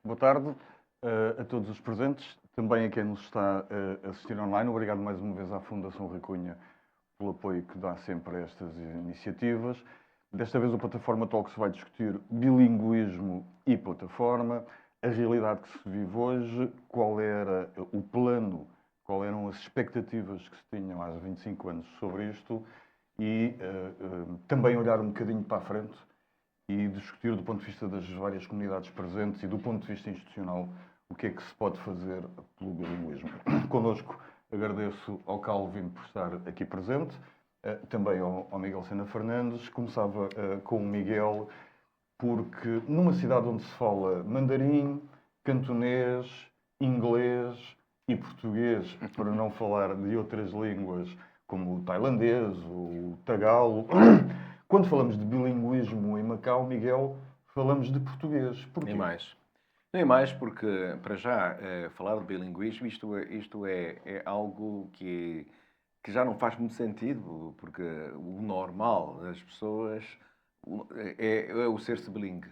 Boa tarde a todos os presentes, também a quem nos está a assistir online. Obrigado mais uma vez à Fundação Rui Cunha pelo apoio que dá sempre a estas iniciativas. Desta vez a Plataforma Talks vai discutir bilinguismo e plataforma, a realidade que se vive hoje, qual era o plano, quais eram as expectativas que se tinham há 25 anos sobre isto e também olhar um bocadinho para a frente e discutir do ponto de vista das várias comunidades presentes e do ponto de vista institucional o que é que se pode fazer pelo bilinguismo. Connosco agradeço ao Calvin por estar aqui presente, também ao Miguel Sena Fernandes. Começava com o Miguel, porque numa cidade onde se fala mandarim, cantonês, inglês e português, para não falar de outras línguas como o tailandês, o tagalo, quando falamos de bilinguismo em Macau, Miguel, falamos de português. Porquê? Nem mais. Nem mais porque, para já, falar de bilinguismo, isto é algo que já não faz muito sentido, porque o normal das pessoas é o ser-se bilingue.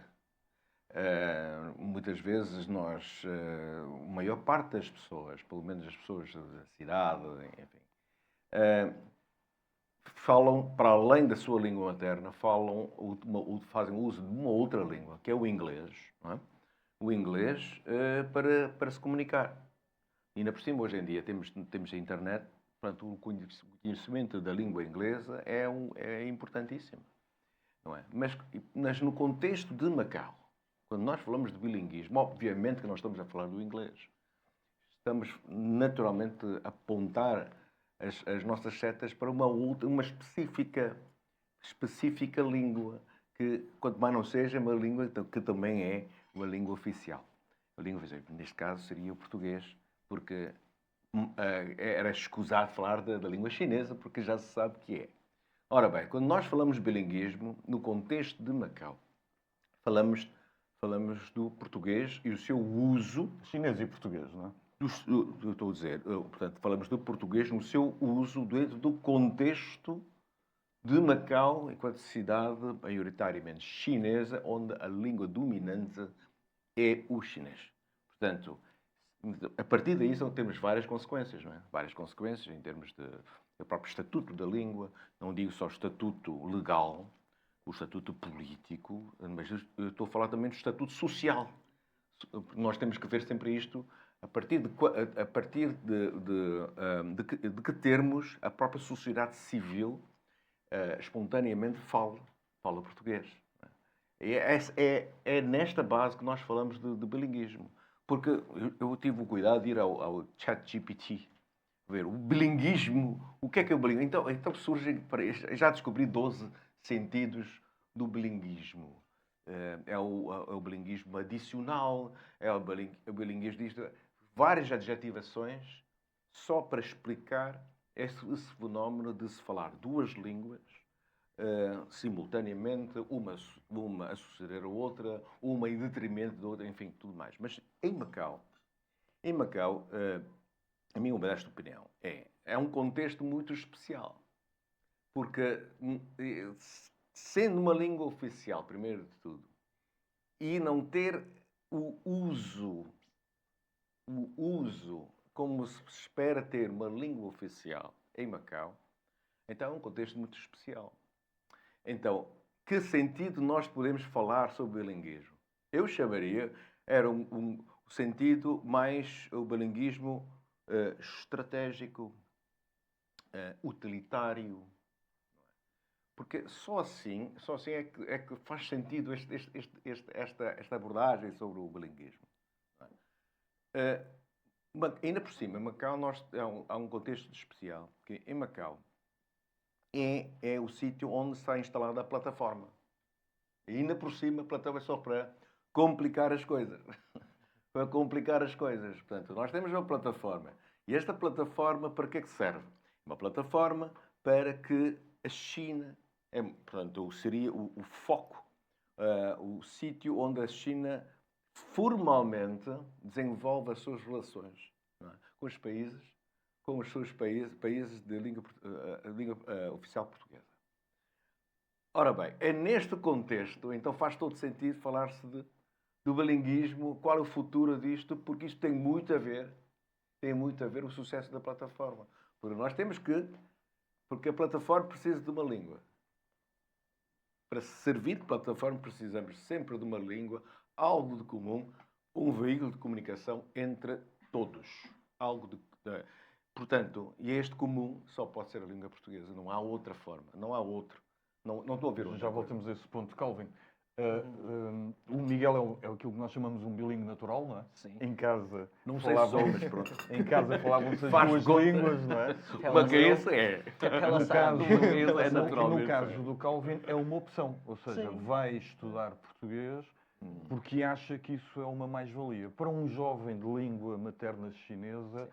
Muitas vezes nós, a maior parte das pessoas, pelo menos as pessoas da cidade, enfim, falam, para além da sua língua materna, fazem uso de uma outra língua, que é o inglês, não é? O inglês para se comunicar. E ainda por cima, hoje em dia, temos a internet, portanto, o conhecimento da língua inglesa é importantíssimo, não é? Mas no contexto de Macau, quando nós falamos de bilinguismo, obviamente que nós estamos a falar do inglês. Estamos naturalmente a apontar as nossas setas para uma específica língua, que, quanto mais não seja, uma língua que também é uma língua oficial. A língua oficial, neste caso, seria o português, porque era escusado falar da língua chinesa, porque já se sabe que é. Ora bem, quando nós falamos de bilinguismo, no contexto de Macau, falamos do português e o seu uso. Chinês e português, não é? Estou a dizer, portanto, falamos do português no seu uso dentro do contexto de Macau, enquanto cidade maioritariamente chinesa, onde a língua dominante é o chinês. Portanto, a partir daí temos várias consequências, não é? Várias consequências em termos do próprio estatuto da língua, não digo só o estatuto legal, o estatuto político, mas eu estou a falar também do estatuto social. Nós temos que ver sempre isto a partir de que termos a própria sociedade civil espontaneamente fala português. É nesta base que nós falamos de bilinguismo. Porque eu tive o cuidado de ir ao ChatGPT, ver o bilinguismo. O que é o bilinguismo? Então surgem, já descobri 12 sentidos do bilinguismo. É o bilinguismo adicional, é o bilinguismo disto. Várias adjetivações só para explicar esse fenómeno de se falar duas línguas simultaneamente, uma a suceder a outra, uma em detrimento da outra, enfim, tudo mais. Mas em Macau, a minha modesta opinião, é um contexto muito especial. Porque, sendo uma língua oficial, primeiro de tudo, e não ter o uso como se espera ter uma língua oficial em Macau, então é um contexto muito especial. Então, que sentido nós podemos falar sobre bilinguismo? Eu chamaria, era um sentido mais o bilinguismo estratégico, utilitário. Porque só assim é que faz sentido esta abordagem sobre o bilinguismo. Ainda por cima, em Macau há um contexto especial, que em Macau é o sítio onde está instalada a plataforma. E ainda por cima, a plataforma é só para complicar as coisas. Para complicar as coisas. Portanto, nós temos uma plataforma. E esta plataforma, para que é que serve? Uma plataforma para que a China, portanto, seria o foco, o sítio onde a China formalmente desenvolve as suas relações, não é? Com os países, com os seus países de língua oficial portuguesa. Ora bem, é neste contexto, então faz todo sentido falar-se de do bilinguismo, qual é o futuro disto, porque isto tem muito a ver o sucesso da plataforma. Porque nós temos que, porque a plataforma precisa de uma língua. Para servir de plataforma precisamos sempre de uma língua, algo de comum, um veículo de comunicação entre todos. Portanto, e este comum só pode ser a língua portuguesa, não há outra forma, não há outro. Não estou a ver outra Já coisa. voltamos a esse ponto, Calvin. O Miguel é aquilo que nós chamamos um bilingue natural, não é? Sim. Em casa Não sei se sou, mas pronto. em casa falavam-se as Faz duas conta. línguas, não é? Mas que isso é. Ela No sabe. caso, é no naturalmente. caso do Calvin é uma opção, ou seja, Sim. vai estudar português porque acha que isso é uma mais-valia. Para um jovem de língua materna chinesa,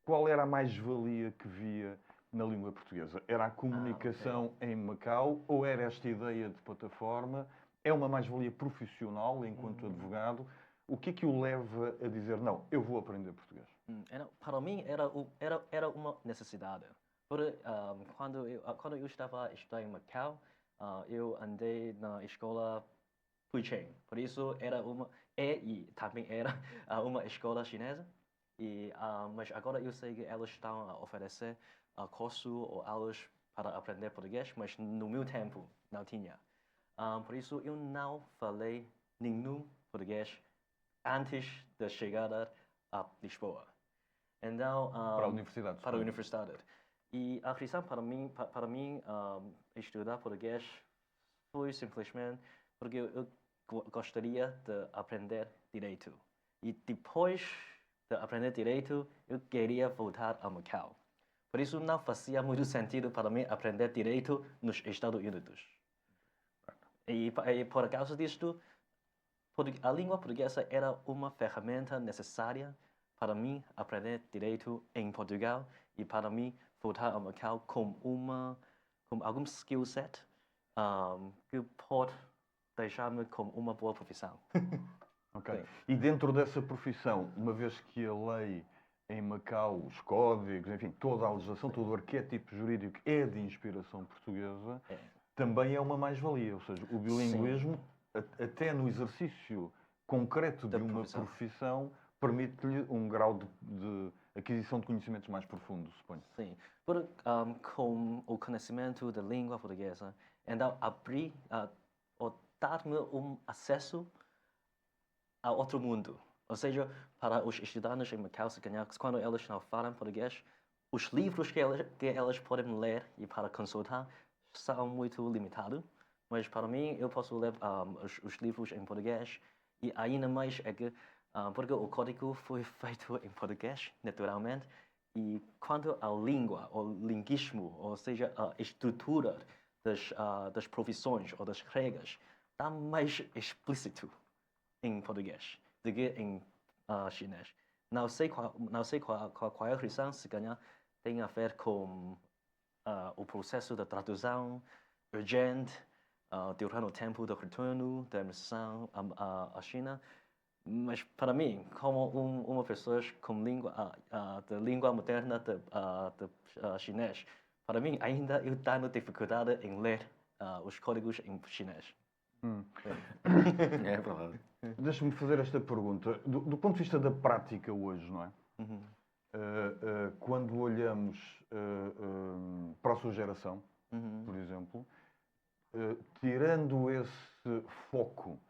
qual era a mais-valia que via na língua portuguesa? Era a comunicação em Macau ou era esta ideia de plataforma? É uma mais-valia profissional enquanto advogado? O que é que o leva a dizer, não, eu vou aprender português? Para mim era uma necessidade. Quando eu estava estudando em Macau, eu andei na escola Puicheng. Por isso e também era uma escola chinesa. Mas agora eu sei que elas estão a oferecer curso ou aulas para aprender português, mas no meu tempo não tinha. Por isso eu não falei nenhum português antes da chegada a Lisboa. Então, Para a universidade. para a universidade. E a razão para mim estudar português foi simplesmente porque eu gostaria de aprender direito. E depois de aprender direito, eu queria voltar a Macau. Por isso não fazia muito sentido para mim aprender direito nos Estados Unidos. E por causa disto, a língua portuguesa era uma ferramenta necessária para mim aprender direito em Portugal e para mim voltar a Macau com algum skill set que pode deixar-me com uma boa profissão. Ok. E dentro dessa profissão, uma vez que a lei em Macau, os códigos, enfim, toda a legislação, todo o arquétipo jurídico é de inspiração portuguesa, também é uma mais-valia. Ou seja, o bilinguismo, até no exercício concreto de uma profissão, permite-lhe um grau de aquisição de conhecimentos mais profundo, suponho. Sim. Com o conhecimento da língua portuguesa, então ou dar-me acesso a outro mundo. Ou seja, para os estudantes em Macau, quando eles não falam português, os livros que elas podem ler e para consultar são muito limitados. Mas para mim, eu posso ler os livros em português e ainda mais é que porque o código foi feito em português, naturalmente, e quanto à língua, ou linguismo, ou seja, a estrutura das profissões ou das regras, está mais explícito em português do que em chinês. Não sei qual é a razão, se calhar tem a ver com o processo de tradução urgente durante o tempo de retorno da missão à China. Mas para mim, como uma pessoa com de língua materna de chinês, para mim ainda eu tenho dificuldade em ler os códigos em chinês. É verdade. Deixa-me fazer esta pergunta. Do ponto de vista da prática hoje, não é? Quando olhamos para a sua geração, por exemplo, tirando esse foco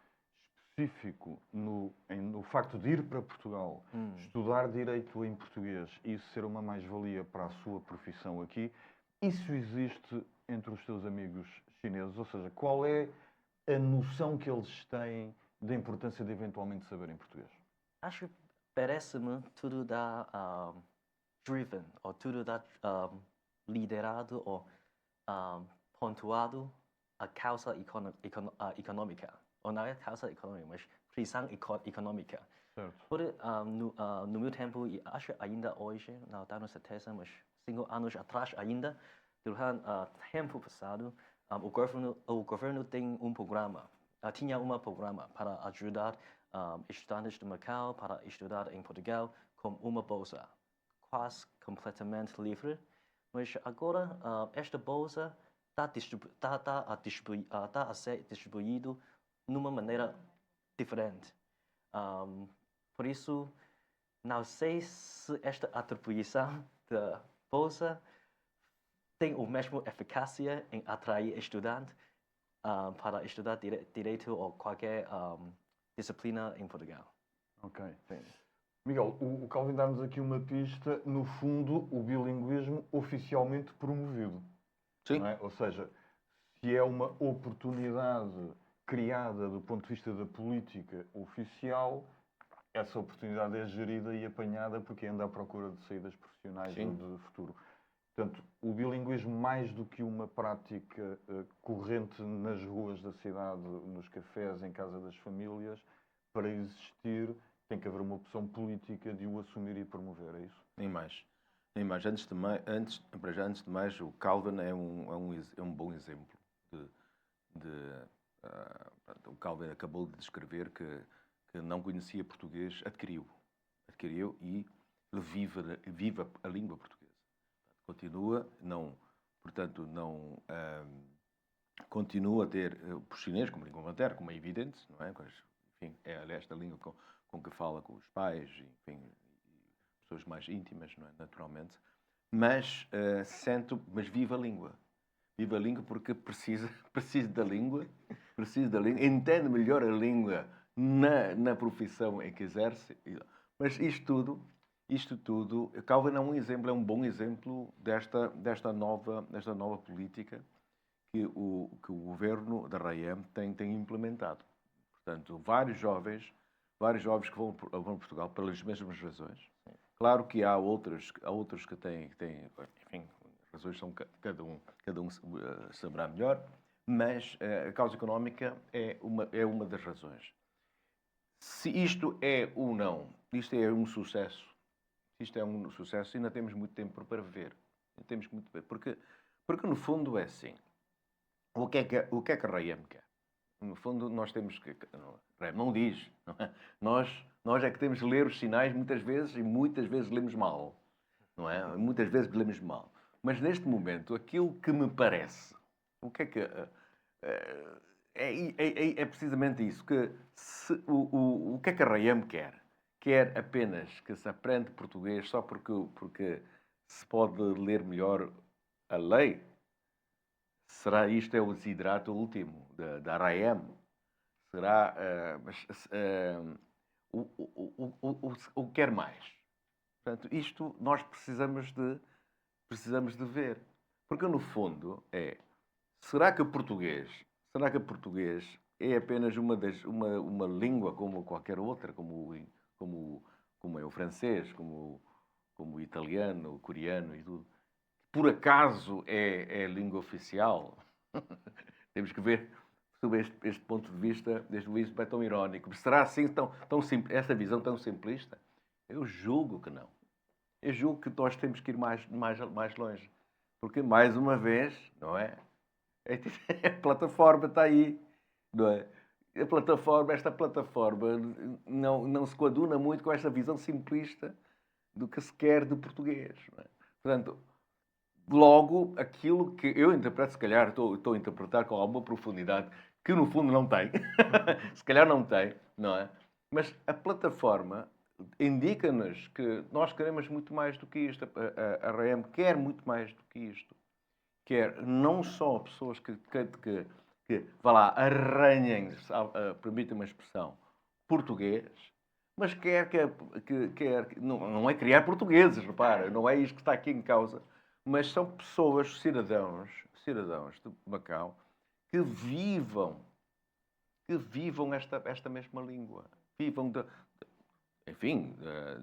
específico no facto de ir para Portugal, estudar direito em português e isso ser uma mais-valia para a sua profissão aqui, isso existe entre os seus amigos chineses? Ou seja, qual é a noção que eles têm da importância de eventualmente saberem português? Acho que parece-me tudo dá driven, ou tudo dá liderado ou pontuado a causa econômica. Ou não é causa econômica, mas prisão econômica. Certo. No meu tempo, e acho que ainda hoje, não tenho certeza, mas 5 anos atrás ainda, durante o tempo passado, o governo tem um programa, tinha um programa para ajudar estudantes de Macau para estudar em Portugal com uma bolsa quase completamente livre. Mas agora esta bolsa está a ser distribuído de uma maneira diferente. Por isso, não sei se esta atribuição da bolsa tem a mesma eficácia em atrair estudante para estudar direito ou qualquer disciplina em Portugal. Ok. Miguel, o Calvin dá-nos aqui uma pista, no fundo, o bilinguismo oficialmente promovido. Sim. Não é? Ou seja, se é uma oportunidade criada do ponto de vista da política oficial, essa oportunidade é gerida e apanhada porque anda à procura de saídas profissionais Sim. de futuro. Portanto, o bilinguismo, mais do que uma prática corrente nas ruas da cidade, nos cafés, em casa das famílias, para existir, tem que haver uma opção política de o assumir e promover, é isso? Nem mais. Nem mais. Antes de mais, o Calvin é um bom exemplo. O Calvin acabou de descrever que não conhecia português, adquiriu e vive a língua portuguesa. Continua, continua a ter por chinês como língua materna, como é evidente, não é? Enfim, é esta língua com que fala com os pais, enfim, pessoas mais íntimas, não é? Naturalmente, mas vive a língua. Vive a língua porque precisa da língua, entende melhor a língua na profissão em que exerce. Mas isto tudo, Calvin é um exemplo, é um bom exemplo desta nova política que o governo da RAEM tem implementado. Portanto, vários jovens que vão a Portugal pelas mesmas razões. Claro que há outros que têm, enfim, razões são cada um saberá melhor, mas a causa económica é uma das razões. Se isto é ou não, isto é um sucesso, ainda temos muito tempo para ver. Porque no fundo é assim. O que é que a RAEM quer? No fundo, nós temos que... Não diz. Não é? Nós é que temos de ler os sinais muitas vezes e muitas vezes lemos mal. Não é? Muitas vezes lemos mal. Mas neste momento, aquilo que me parece... O que é que... É precisamente isso. O que é que a RAEM quer? Quer apenas que se aprende português só porque se pode ler melhor a lei? Será isto o desiderato último da RAEM? Será... o quer mais? Portanto, isto nós precisamos de ver. Porque, no fundo, será que o português é apenas uma língua como qualquer outra, como é o francês, como o italiano, o coreano e tudo? Por acaso é a língua oficial? Temos que ver sob este ponto de vista, desde o vista tão irónico. Será assim tão simples, esta visão tão simplista? Eu julgo que não. Eu julgo que nós temos que ir mais longe. Porque, mais uma vez, não é? A plataforma está aí, não é? Esta plataforma não se coaduna muito com esta visão simplista do que se quer de português. Não é? Portanto, logo, aquilo que eu interpreto, se calhar estou a interpretar com alguma profundidade, que no fundo não tem, se calhar não tem, não é? Mas a plataforma indica-nos que nós queremos muito mais do que isto. A RAEM quer muito mais do que isto. Quer não só pessoas que vá lá, arranhem, permitam uma expressão, português, mas quer não é criar portugueses, repara, não é isto que está aqui em causa, mas são pessoas, cidadãos de Macau, que vivam esta mesma língua. Vivam,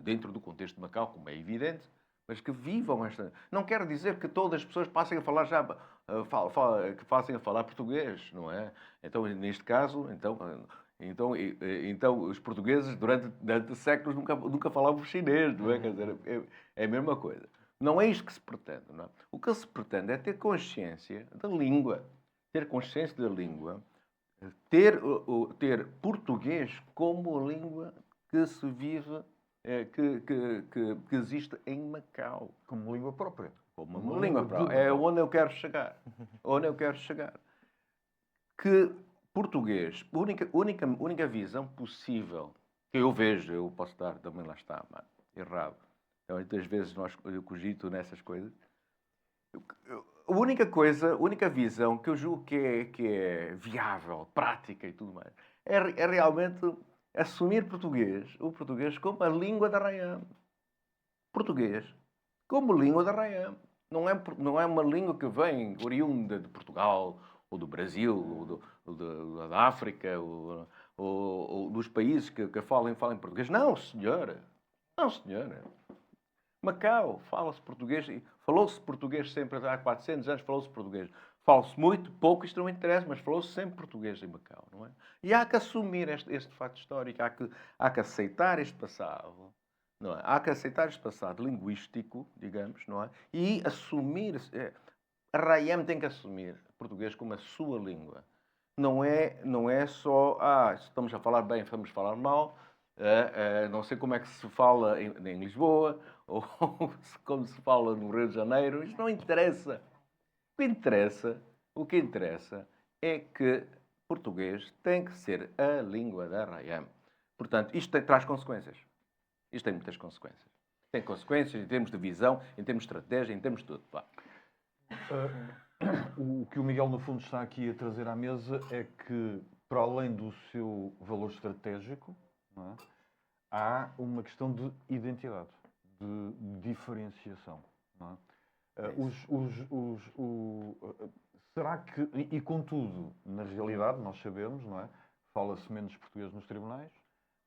dentro do contexto de Macau, como é evidente, mas que vivam esta... Não quer dizer que todas as pessoas passem a falar que passem a falar português, não é? Então, neste caso, então os portugueses, durante séculos, nunca falavam chinês, não é? Quer dizer, é a mesma coisa. Não é isto que se pretende, não é? O que se pretende é ter consciência da língua. Ter consciência da língua. Ter português como a língua que se vive, que existe em Macau. Como língua própria. Como uma língua própria. É onde eu quero chegar. Que português, única visão possível que eu vejo, eu posso estar, também lá está, mano, errado. Então, muitas vezes eu cogito nessas coisas. A a única visão que eu julgo que é viável, prática e tudo mais, é realmente assumir o português como a língua da raia. Português como língua da raia. Não é uma língua que vem oriunda de Portugal, ou do Brasil, da África, ou dos países que falam português. Não, senhora. Não, senhora. Macau, fala-se português, falou-se português sempre, há 400 anos falou-se português. Fala-se muito, pouco, isto não interessa, mas falou-se sempre português em Macau, não é? E há que assumir este facto histórico, há que aceitar este passado, não é? Há que aceitar este passado linguístico, digamos, não é? E assumir, a RAIEM tem que assumir português como a sua língua. Não é só, estamos a falar bem, vamos falar mal, não sei como é que se fala em Lisboa, ou como se fala no Rio de Janeiro, isto não interessa. O que interessa é que português tem que ser a língua da RAIAM. Portanto, traz consequências. Isto tem muitas consequências. Tem consequências em termos de visão, em termos de estratégia, em termos de tudo. Pá. O que o Miguel, no fundo, está aqui a trazer à mesa é que, para além do seu valor estratégico, não é, há uma questão de identidade, de diferenciação. Não é? Será que, e contudo, na realidade, nós sabemos, não é? Fala-se menos português nos tribunais,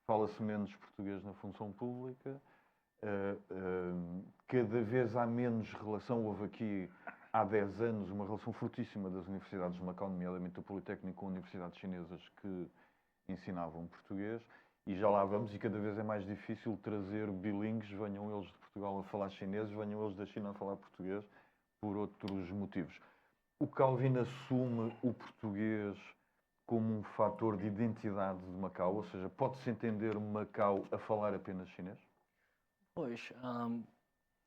fala-se menos português na função pública, cada vez há menos relação. Houve aqui, há 10 anos, uma relação fortíssima das universidades de Macau, nomeadamente o Politécnico, com universidades chinesas que ensinavam português, e já lá vamos, e cada vez é mais difícil trazer bilíngues, venham eles de Portugal a falar chinês, venham eles da China a falar português, por outros motivos. O Calvin assume o português como um fator de identidade de Macau, ou seja, pode-se entender Macau a falar apenas chinês? Pois,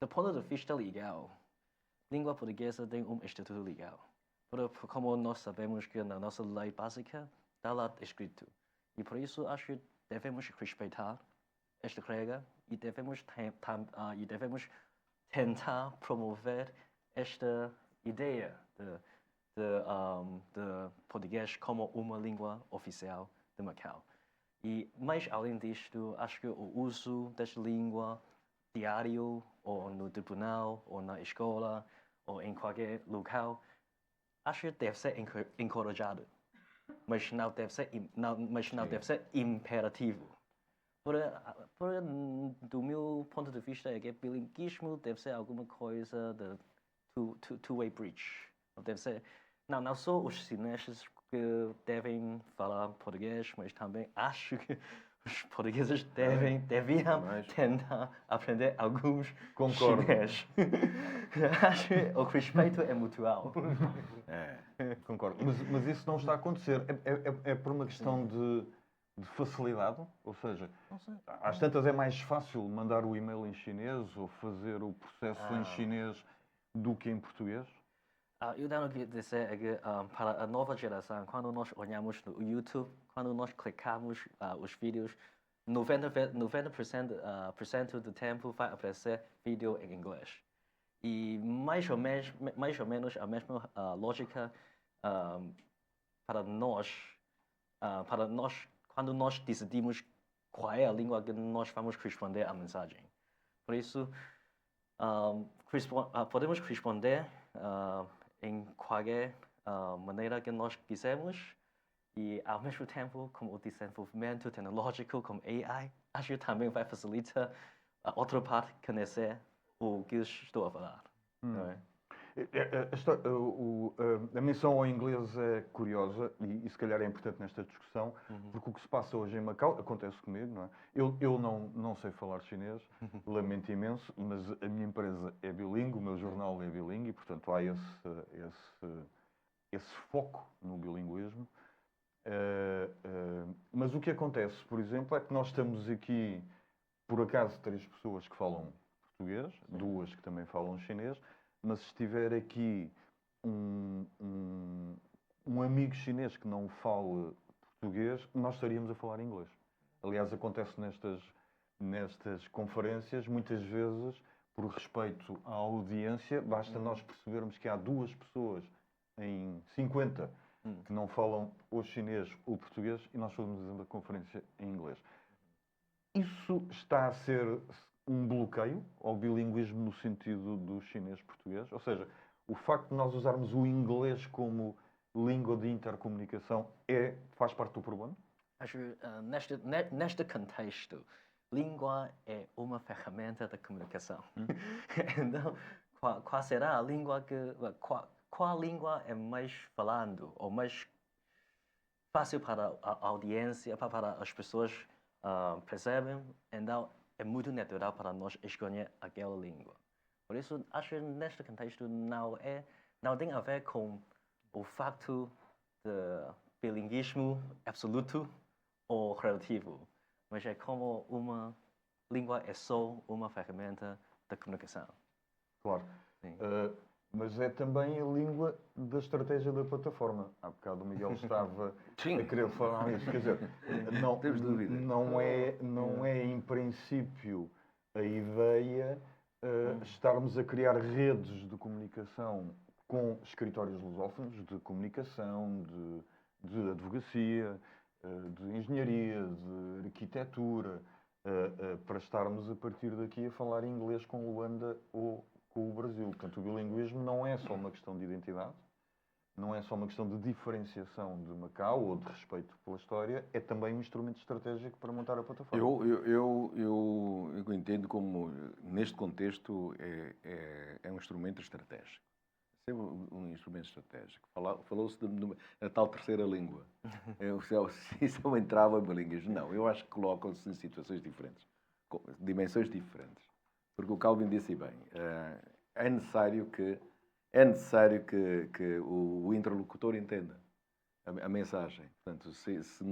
do ponto de vista legal, língua portuguesa tem estatuto legal. Como nós sabemos que na nossa lei básica está lá escrito. E por isso acho que devemos respeitar esta regra e devemos tentar promover esta ideia de português como uma língua oficial de Macau. Mas, além disto, acho que o uso desta língua diário, ou no tribunal, ou na escola, ou em qualquer local, acho que deve ser encorajado. Mas não deve ser imperativo. Do meu ponto de vista, é que bilinguismo deve ser alguma coisa de two-way bridge. Não só os chineses que devem falar português, mas também acho que os portugueses deviam tentar aprender alguns chinês. Acho que o respeito é mutual. Concordo. Mas isso não está a acontecer. É por uma questão de facilidade? Ou seja, às tantas é mais fácil mandar o e-mail em chinês ou fazer o processo em chinês do que em português? Eu tenho que dizer que para a nova geração, quando nós olhamos no YouTube, quando nós clicamos os vídeos, 90% do tempo vai aparecer vídeo em inglês. E mais ou menos a mesma lógica para nós, quando nós decidimos qual é a língua que nós vamos responder à mensagem. Por isso, podemos responder em qualquer maneira que nós quisermos, e ao mesmo tempo, com o desenvolvimento tecnológico, como AI, acho que também vai facilitar a outra parte conhecer o que estou a falar. Não é? A menção ao inglês é curiosa e se calhar é importante nesta discussão, porque o que se passa hoje em Macau acontece comigo, não é? Eu não sei falar chinês, lamento imenso, mas a minha empresa é bilingue, o meu jornal é bilingue e, portanto, há esse foco no bilinguismo. Mas o que acontece, por exemplo, é que nós estamos aqui, por acaso, 3 pessoas que falam português, 2 que também falam chinês, mas se estiver aqui um amigo chinês que não fale português, nós estaríamos a falar inglês. Aliás, acontece nestas conferências, muitas vezes, por respeito à audiência, basta nós percebermos que há 2 pessoas em 50 que não falam ou chinês ou português e nós fazemos a conferência em inglês. Isso está a ser um bloqueio ao bilinguismo no sentido do chinês-português? Ou seja, o facto de nós usarmos o inglês como língua de intercomunicação faz parte do problema? Acho que neste contexto, língua é uma ferramenta de comunicação. Então, qual será a língua qual língua é mais falando ou mais fácil para a audiência, para as pessoas percebem? Então, é muito natural para nós escolher aquela língua. Por isso, acho que neste contexto não tem a ver com o facto de bilinguismo absoluto ou relativo, mas é como uma língua é só uma ferramenta de comunicação. Claro. Mas é também a língua da estratégia da plataforma. Há bocado o Miguel estava a querer falar isso. Quer dizer, não é em princípio a ideia estarmos a criar redes de comunicação com escritórios lusófonos, de comunicação, de advocacia, de engenharia, de arquitetura, para estarmos a partir daqui a falar inglês com Luanda ou com o Brasil. Portanto, o bilinguismo não é só uma questão de identidade, não é só uma questão de diferenciação de Macau ou de respeito pela história, é também um instrumento estratégico para montar a plataforma. Eu entendo como, neste contexto, é um instrumento estratégico. É um instrumento estratégico. Falou-se da tal terceira língua. Se eu entrava em bilinguismo, não. Eu acho que colocam-se em situações diferentes, dimensões diferentes. Porque o Calvin disse bem, é necessário que o interlocutor entenda a mensagem. Portanto, se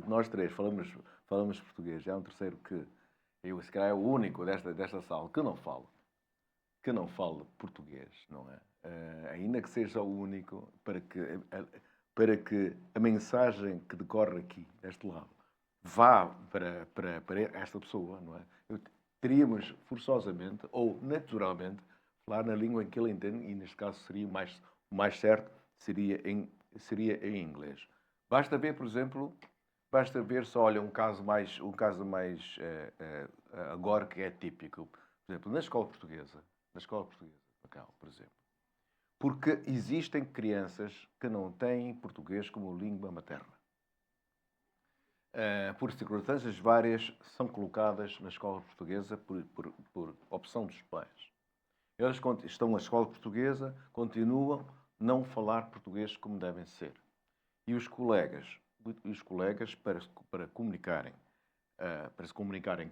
nós três falamos português, há um terceiro que, eu se calhar é o único desta sala que não fala português, não é? Ainda que seja o único, para que a mensagem que decorre aqui, deste lado, vá para esta pessoa, não é? Teríamos forçosamente ou naturalmente falar na língua em que ele entende, e neste caso seria o mais certo seria em inglês. Basta ver, por exemplo, só, olha, um caso mais agora que é típico, por exemplo, na escola portuguesa, Macau, por exemplo, porque existem crianças que não têm português como língua materna. Por circunstâncias várias, são colocadas na escola portuguesa por opção dos pais. Eles estão na escola portuguesa, continuam a não falar português como devem ser. E os colegas para se comunicarem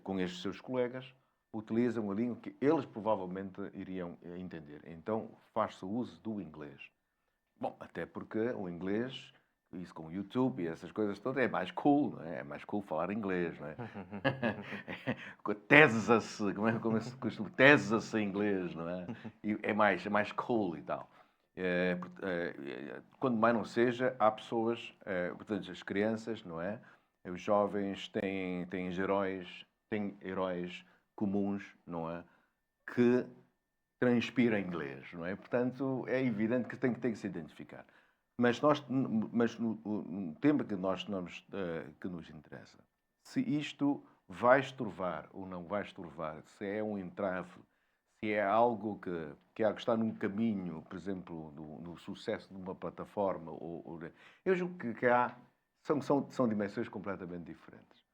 com estes seus colegas, utilizam a língua que eles provavelmente iriam entender. Então, faz-se o uso do inglês. Bom, até porque o inglês, isso com o YouTube e essas coisas todas, é mais cool, não é? É mais cool falar inglês, não é? Tesa-se, como se costuma, tesa-se em inglês, não é? E é mais cool e tal. Quando mais não seja, há pessoas, portanto, as crianças, não é? Os jovens têm heróis comuns, não é? Que transpira inglês, não é? Portanto, é evidente que tem que se identificar. Mas no tema que nos interessa, se isto vai estorvar ou não vai estorvar, se é um entrave, se é algo que está num caminho, por exemplo, no sucesso de uma plataforma, eu julgo que são dimensões completamente diferentes.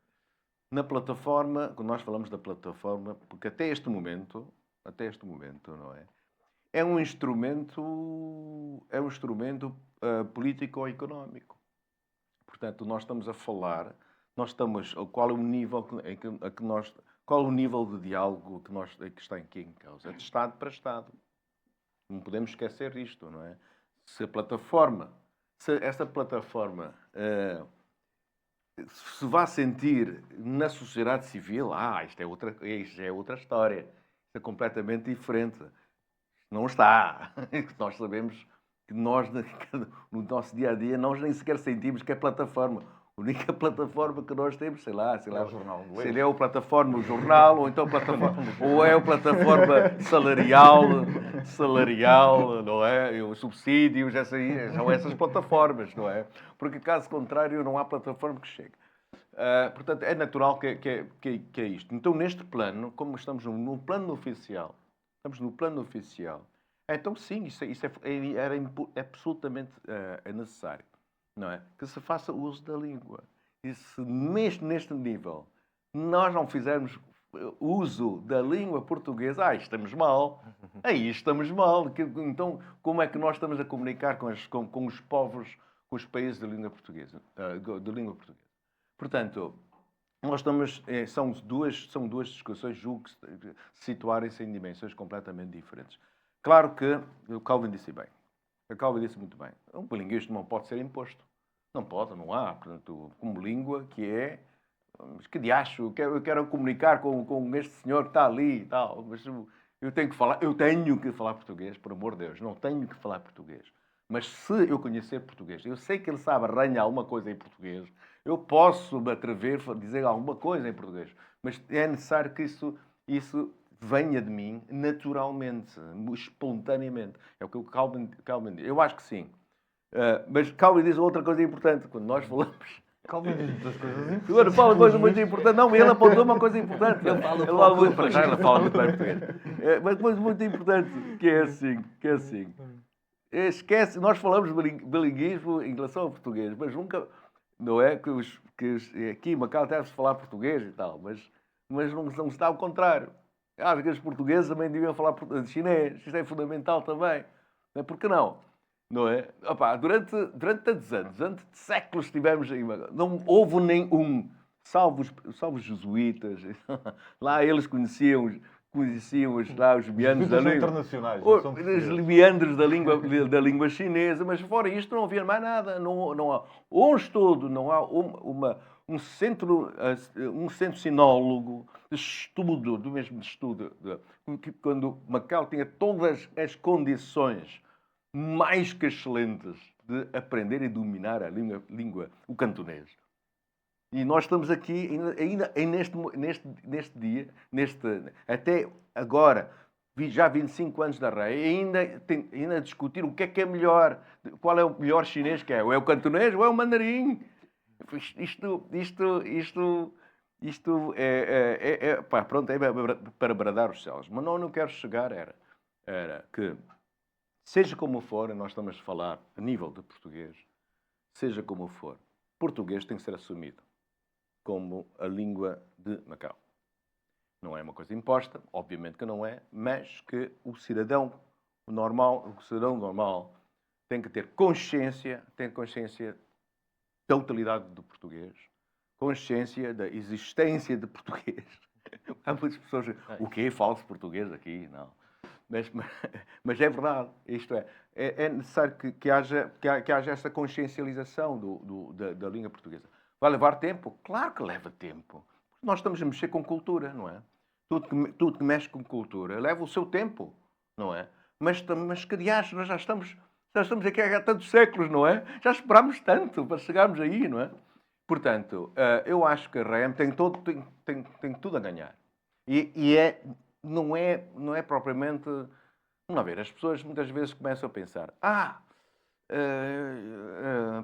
Na plataforma, quando nós falamos da plataforma, porque até este momento, não é? É um instrumento político-económico. Portanto, nós estamos a falar, qual é o nível qual é o nível de diálogo que está aqui em causa? É de Estado para Estado. Não podemos esquecer disto, não é? Se essa plataforma se vai sentir na sociedade civil, isto é outra história. Isto é completamente diferente. Não está. Nós sabemos que nós, no nosso dia-a-dia, nós nem sequer sentimos que é plataforma. A única plataforma que nós temos, sei lá, É o jornal inglês. se ele é o plataforma, o jornal, ou então ou é a plataforma salarial, não é? E os subsídios, são essas plataformas, não é? Porque, caso contrário, não há plataforma que chegue. Portanto, é natural que é isto. Então, neste plano, como estamos no plano oficial, então sim, isso é absolutamente necessário, não é? Que se faça uso da língua. E se neste nível nós não fizermos uso da língua portuguesa, estamos mal. Aí estamos mal. Então, como é que nós estamos a comunicar com os povos, com os países de língua portuguesa? Portanto, nós estamos, são duas discussões, julgo que situarem-se em dimensões completamente diferentes. Claro que o Calvin disse bem. O Calvin disse muito bem. Um bilinguismo não pode ser imposto. Não pode, não há. Portanto, como língua que é... Mas que diacho, eu quero comunicar com este senhor que está ali e tal. Mas eu tenho que falar português, por amor de Deus. Não tenho que falar português. Mas se eu conhecer português, eu sei que ele sabe arranhar alguma coisa em português, eu posso me atrever a dizer alguma coisa em português. Mas é necessário que isso venha de mim naturalmente, espontaneamente. É o que o Calvin diz. Eu acho que sim. Mas Calvin diz outra coisa importante. Quando nós falamos... Calvin diz muitas coisas importantes. Agora fala coisa muito importante. Não, ele apontou uma coisa importante. Ele fala muito bem português. Mas coisa muito importante, que é assim. Esquece, nós falamos bilinguismo em relação ao português, mas nunca... Não é que aqui em Macau deve-se falar português e tal, mas não está ao contrário. Acho que os portugueses também deviam falar chinês. Isto é fundamental também. Por que não? Não é? Opa, durante tantos anos, durante séculos estivemos aí, não houve nenhum, salvo os jesuítas, lá eles conheciam lá os meandros da língua. Internacionais, Os meandros da língua chinesa, mas fora isto não havia mais nada. Não há um estudo, não há um centro sinólogo de estudo, do mesmo estudo, quando Macau tinha todas as condições mais que excelentes de aprender e dominar a língua, o cantonês. E nós estamos aqui, ainda neste dia, até agora, já 25 anos da REI, ainda a discutir o que é melhor, qual é o melhor chinês que é. Ou é o cantonês ou é o mandarim. Isto é para bradar os céus. Mas não quero chegar, era que, seja como for, nós estamos a falar a nível de português, seja como for, português tem que ser assumido como a língua de Macau. Não é uma coisa imposta, obviamente que não é, mas que o cidadão normal tem que ter consciência da utilidade do português, consciência da existência de português. Há muitas pessoas que o quê? Fala-se português aqui? Não. Mas é verdade. Isto é necessário que haja essa consciencialização da língua portuguesa. Vai levar tempo? Claro que leva tempo. Nós estamos a mexer com cultura, não é? Tudo que mexe com cultura leva o seu tempo, não é? Mas que diacho, nós já estamos aqui há tantos séculos, não é? Já esperámos tanto para chegarmos aí, não é? Portanto, eu acho que a REM tem tudo a ganhar. Não é propriamente... Vamos ver, as pessoas muitas vezes começam a pensar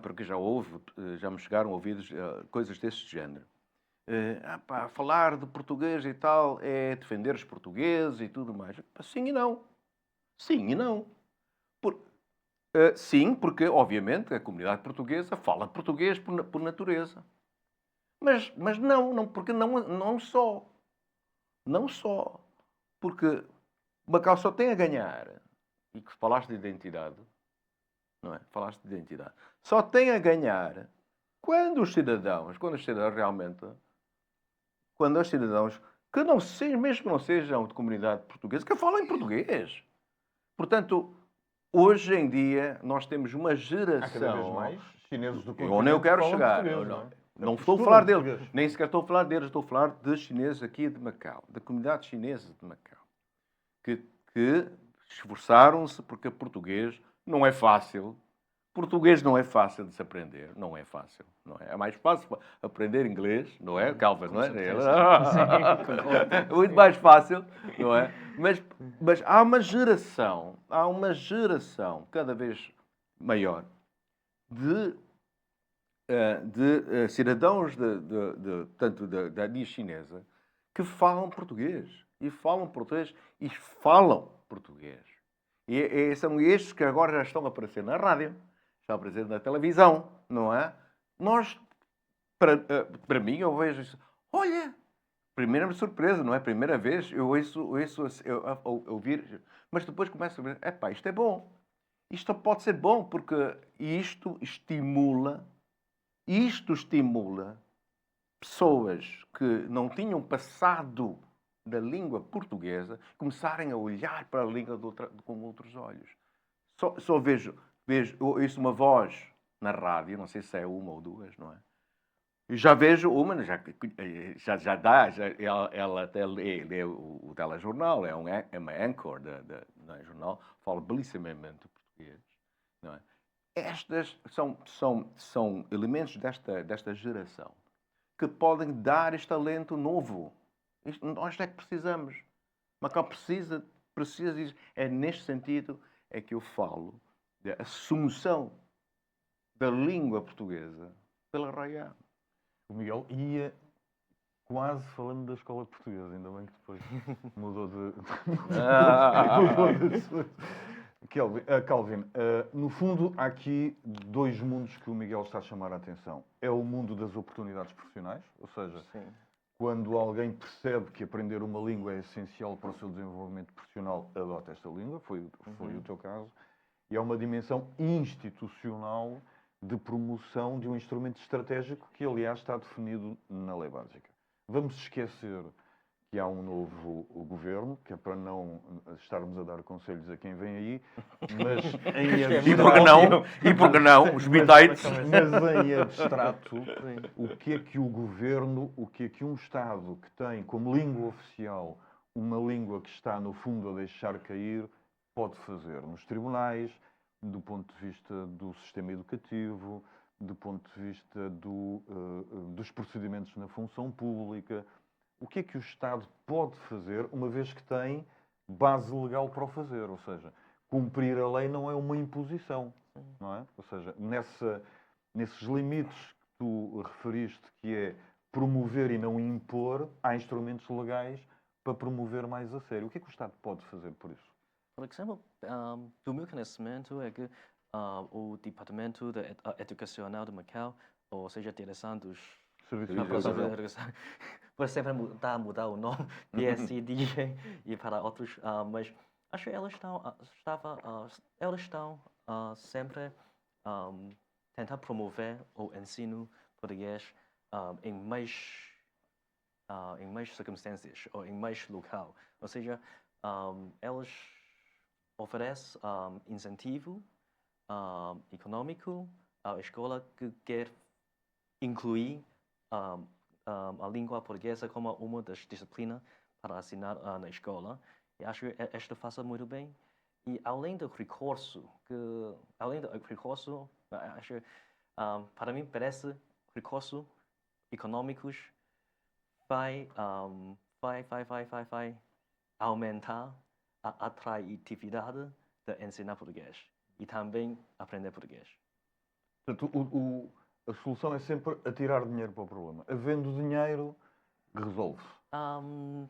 porque já me chegaram ouvidos coisas deste género. Falar de português e tal é defender os portugueses e tudo mais. Sim e não. Sim e não. Sim, porque, obviamente, a comunidade portuguesa fala português por natureza. Mas não, porque não só. Não só. Porque Macau só tem a ganhar. E que falaste de identidade. Não é? Falaste de identidade. Só tem a ganhar quando os cidadãos realmente... Quando os cidadãos que não sejam, mesmo que não sejam de comunidade portuguesa, que falam em português. Portanto, hoje em dia, nós temos uma geração... Há cada vez mais chineses do continente. Eu nem quero chegar. Não estou a falar deles. Nem sequer estou a falar deles. Estou a falar de chineses aqui de Macau. Da comunidade chinesa de Macau. Que esforçaram-se porque português não é fácil. Português não é fácil de se aprender, não é fácil, não é? É mais fácil aprender inglês, não é, Calvin, não é? Sim, concordo. É muito mais fácil, não é? Mas há uma geração cada vez maior de cidadãos tanto da etnia chinesa que falam português e falam português. E são estes que agora já estão a aparecer na rádio, estão a aparecer na televisão, não é? Para mim, eu vejo isso. Olha, primeira surpresa, não é? Primeira vez eu ouvir, mas depois começo a ver, epá, isto é bom. Isto pode ser bom, porque isto estimula pessoas que não tinham passado da língua portuguesa começarem a olhar para a língua com outros olhos. Só vejo ouço uma voz na rádio, não sei se é uma ou duas, não é? E já vejo uma, já dá, ela até lê o telejornal, é uma anchor do jornal, fala belíssimamente português, não é? Estas são elementos desta geração que podem dar este talento novo. Nós é que precisamos. Macau precisa, é neste sentido é que eu falo da assunção da língua portuguesa pela Arraiá. O Miguel ia quase falando da escola portuguesa, ainda bem que depois mudou de... Calvin, no fundo, há aqui dois mundos que o Miguel está a chamar a atenção. É o mundo das oportunidades profissionais, ou seja, Sim. quando alguém percebe que aprender uma língua é essencial para o seu desenvolvimento profissional, adota esta língua, foi o teu caso. E há uma dimensão institucional de promoção de um instrumento estratégico que, aliás, está definido na lei básica. Vamos esquecer que há um novo governo, que é para não estarmos a dar conselhos a quem vem aí, mas em abstrato... E por que não? Os bitites. Mas em abstrato, o que é que o governo, o que é que um Estado que tem como língua oficial uma língua que está, no fundo, a deixar cair, pode fazer nos tribunais, do ponto de vista do sistema educativo, do ponto de vista dos procedimentos na função pública. O que é que o Estado pode fazer, uma vez que tem base legal para o fazer? Ou seja, cumprir a lei não é uma imposição, não é? Ou seja, nesses limites que tu referiste, que é promover e não impor, há instrumentos legais para promover mais a sério. O que é que o Estado pode fazer por isso? Por exemplo, do meu conhecimento é que o Departamento Educacional de Macau, ou seja, a direção dos Serviços de Educação. por sempre mudar o nome, PSCD e para outros, mas acho que elas estão sempre tentar promover o ensino português em mais circunstâncias ou em mais local. Ou seja, elas oferecem incentivo econômico à escola que quer incluir a língua portuguesa como uma das disciplinas para ensinar na escola. E acho que esta faz muito bem. E além do recurso, acho, para mim parece recurso econômicos vai aumentar a atratividade de ensinar português e também aprender português. Portanto, a solução é sempre atirar dinheiro para o problema. Havendo dinheiro, resolve-se.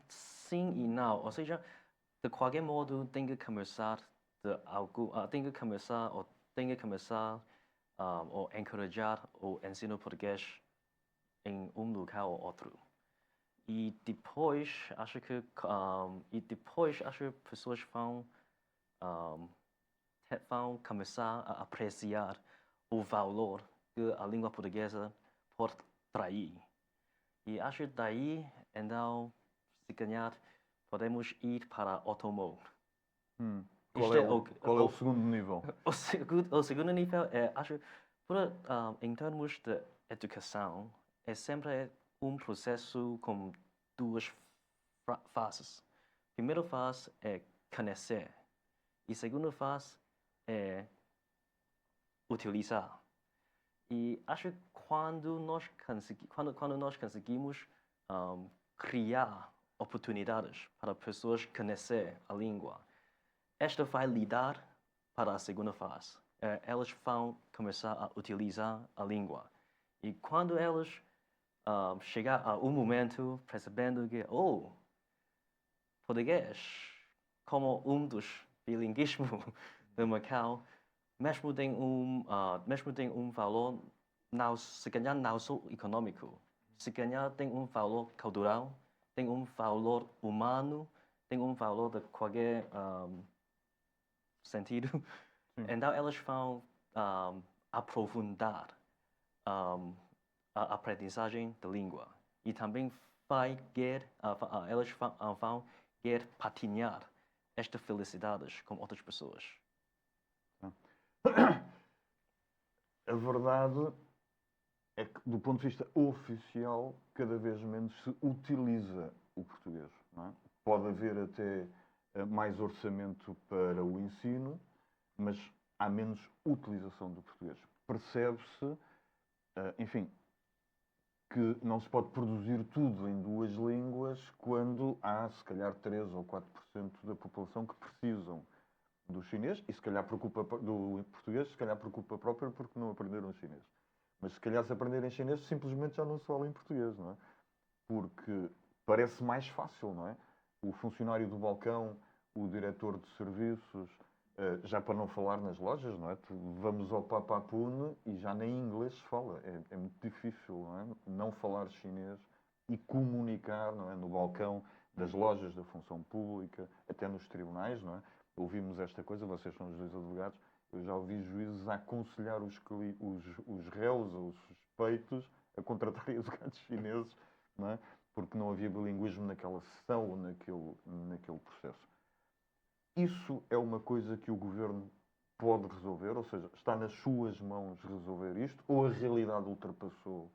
Sim e não. Ou seja, de qualquer modo, tem que começar ou encorajar o ensino português em um local ou outro. E depois acho que pessoas vão começar a apreciar o valor que a língua portuguesa pode trazer. E acho que daí, então, se ganhar, podemos ir para outro modo. Qual é o segundo nível? O segundo nível é, acho, em termos de educação, é sempre um processo com duas fases. A primeira fase é conhecer. E a segunda fase é utilizar. E acho que quando nós conseguimos criar oportunidades para pessoas conhecer a língua, esta vai lidar para a segunda fase. Elas vão começar a utilizar a língua. E quando elas chegar a um momento percebendo que, português, como um dos bilinguismos de Macau, mesmo tem um valor, não, se calhar não só econômico, se calhar tem um valor cultural, tem um valor humano, tem um valor de qualquer sentido. Então elas vão aprofundar a aprendizagem da língua e também elas vão querer partilhar estas felicidades com outras pessoas. A verdade é que, do ponto de vista oficial, cada vez menos se utiliza o português. Não é? Pode haver até mais orçamento para o ensino, mas há menos utilização do português. Percebe-se, enfim, que não se pode produzir tudo em duas línguas quando há, se calhar, 3 ou 4% da população que precisam do chinês e, se calhar, do português, se calhar, por culpa própria porque não aprenderam chinês. Mas, se calhar, se aprenderem chinês, simplesmente já não se fala em português, não é? Porque parece mais fácil, não é? O funcionário do balcão, o diretor de serviços, já para não falar nas lojas, não é? Vamos ao Papapune e já nem inglês se fala. É muito difícil, não é? Não falar chinês e comunicar, não é? No balcão das lojas da função pública, até nos tribunais, não é? Ouvimos esta coisa, vocês são os dois advogados, eu já ouvi juízes a aconselhar os réus ou os suspeitos a contratarem advogados chineses, não é? Porque não havia bilinguismo naquela sessão ou naquele processo. Isso é uma coisa que o governo pode resolver? Ou seja, está nas suas mãos resolver isto? Ou a realidade ultrapassou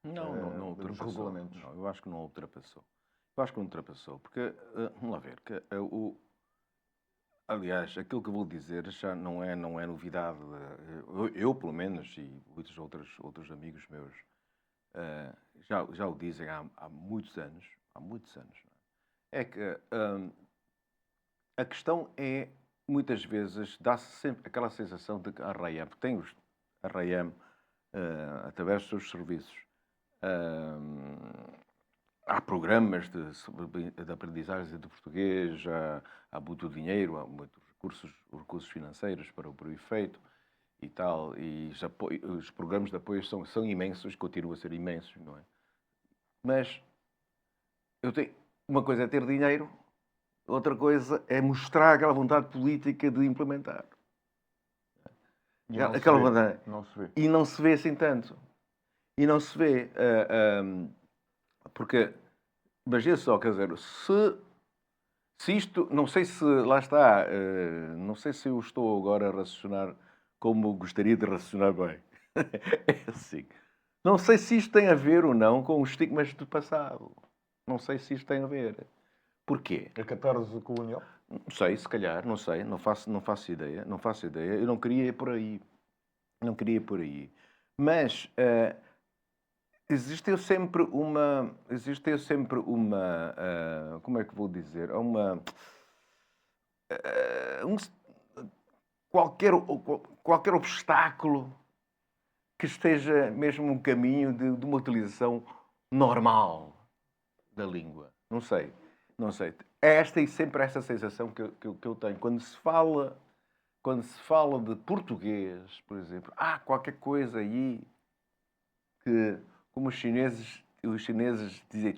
Não os ultrapassou. regulamentos? Não, eu acho que não ultrapassou. Eu acho que não ultrapassou. Porque, vamos lá ver, aliás, aquilo que eu vou dizer já não é novidade. Eu, pelo menos, e muitos outros amigos meus, já o dizem há muitos anos. Há muitos anos. É que a questão é, muitas vezes, dá-se sempre aquela sensação de que a RAIAM, a RAIAM, através dos seus serviços, há programas de aprendizagem de português, há muito dinheiro, há muitos recursos financeiros para o efeito e tal, e os programas de apoio são imensos, continuam a ser imensos, não é? Mas uma coisa é ter dinheiro, outra coisa é mostrar aquela vontade política de implementar. Não se vê. E não se vê assim tanto. E não se vê. Porque, imagina só, quer dizer, se isto, não sei se, lá está, não sei se eu estou agora a raciocinar como gostaria de raciocinar bem. É assim. Não sei se isto tem a ver ou não com os estigmas do passado. Não sei se isto tem a ver. Porquê? A catarse colonial? Não sei, se calhar, não sei, não faço ideia, eu não queria ir por aí. Mas existiu sempre uma, como é que vou dizer, qualquer obstáculo que esteja mesmo no caminho de uma utilização normal da língua. Não sei. É sempre esta sensação que eu tenho. Quando se fala de português, por exemplo, há qualquer coisa aí que, como os chineses dizem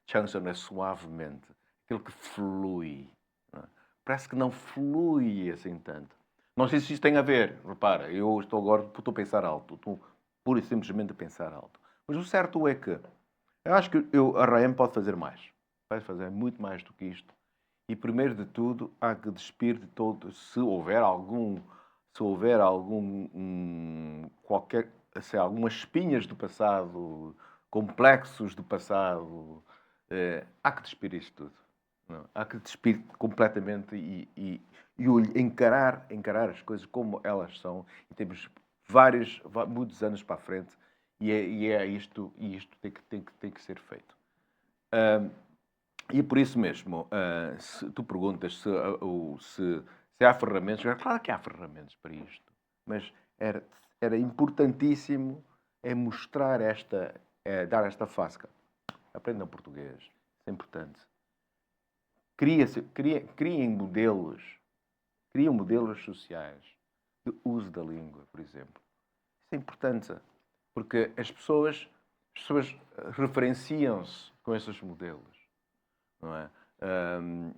Changson é suavemente, aquilo que flui. Não é? Parece que não flui assim tanto. Não sei se isso tem a ver. Repara, eu estou a pensar alto. Estou pura e simplesmente a pensar alto. Mas o certo é que eu acho que a RAEM pode fazer mais. Vai fazer muito mais do que isto. E, primeiro de tudo, há que despir de todo, se houver algumas espinhas do passado, complexos do passado, há que despir isto tudo. Não. Há que despir completamente e encarar as coisas como elas são. E temos muitos anos para a frente isto tem que ser feito. E por isso mesmo, se tu perguntas se há ferramentas, claro que há ferramentas para isto, mas era importantíssimo mostrar dar esta fasca. Aprendam português, isso é importante. Criem modelos sociais de uso da língua, por exemplo. Isso é importante, porque as pessoas referenciam-se com esses modelos. Não é?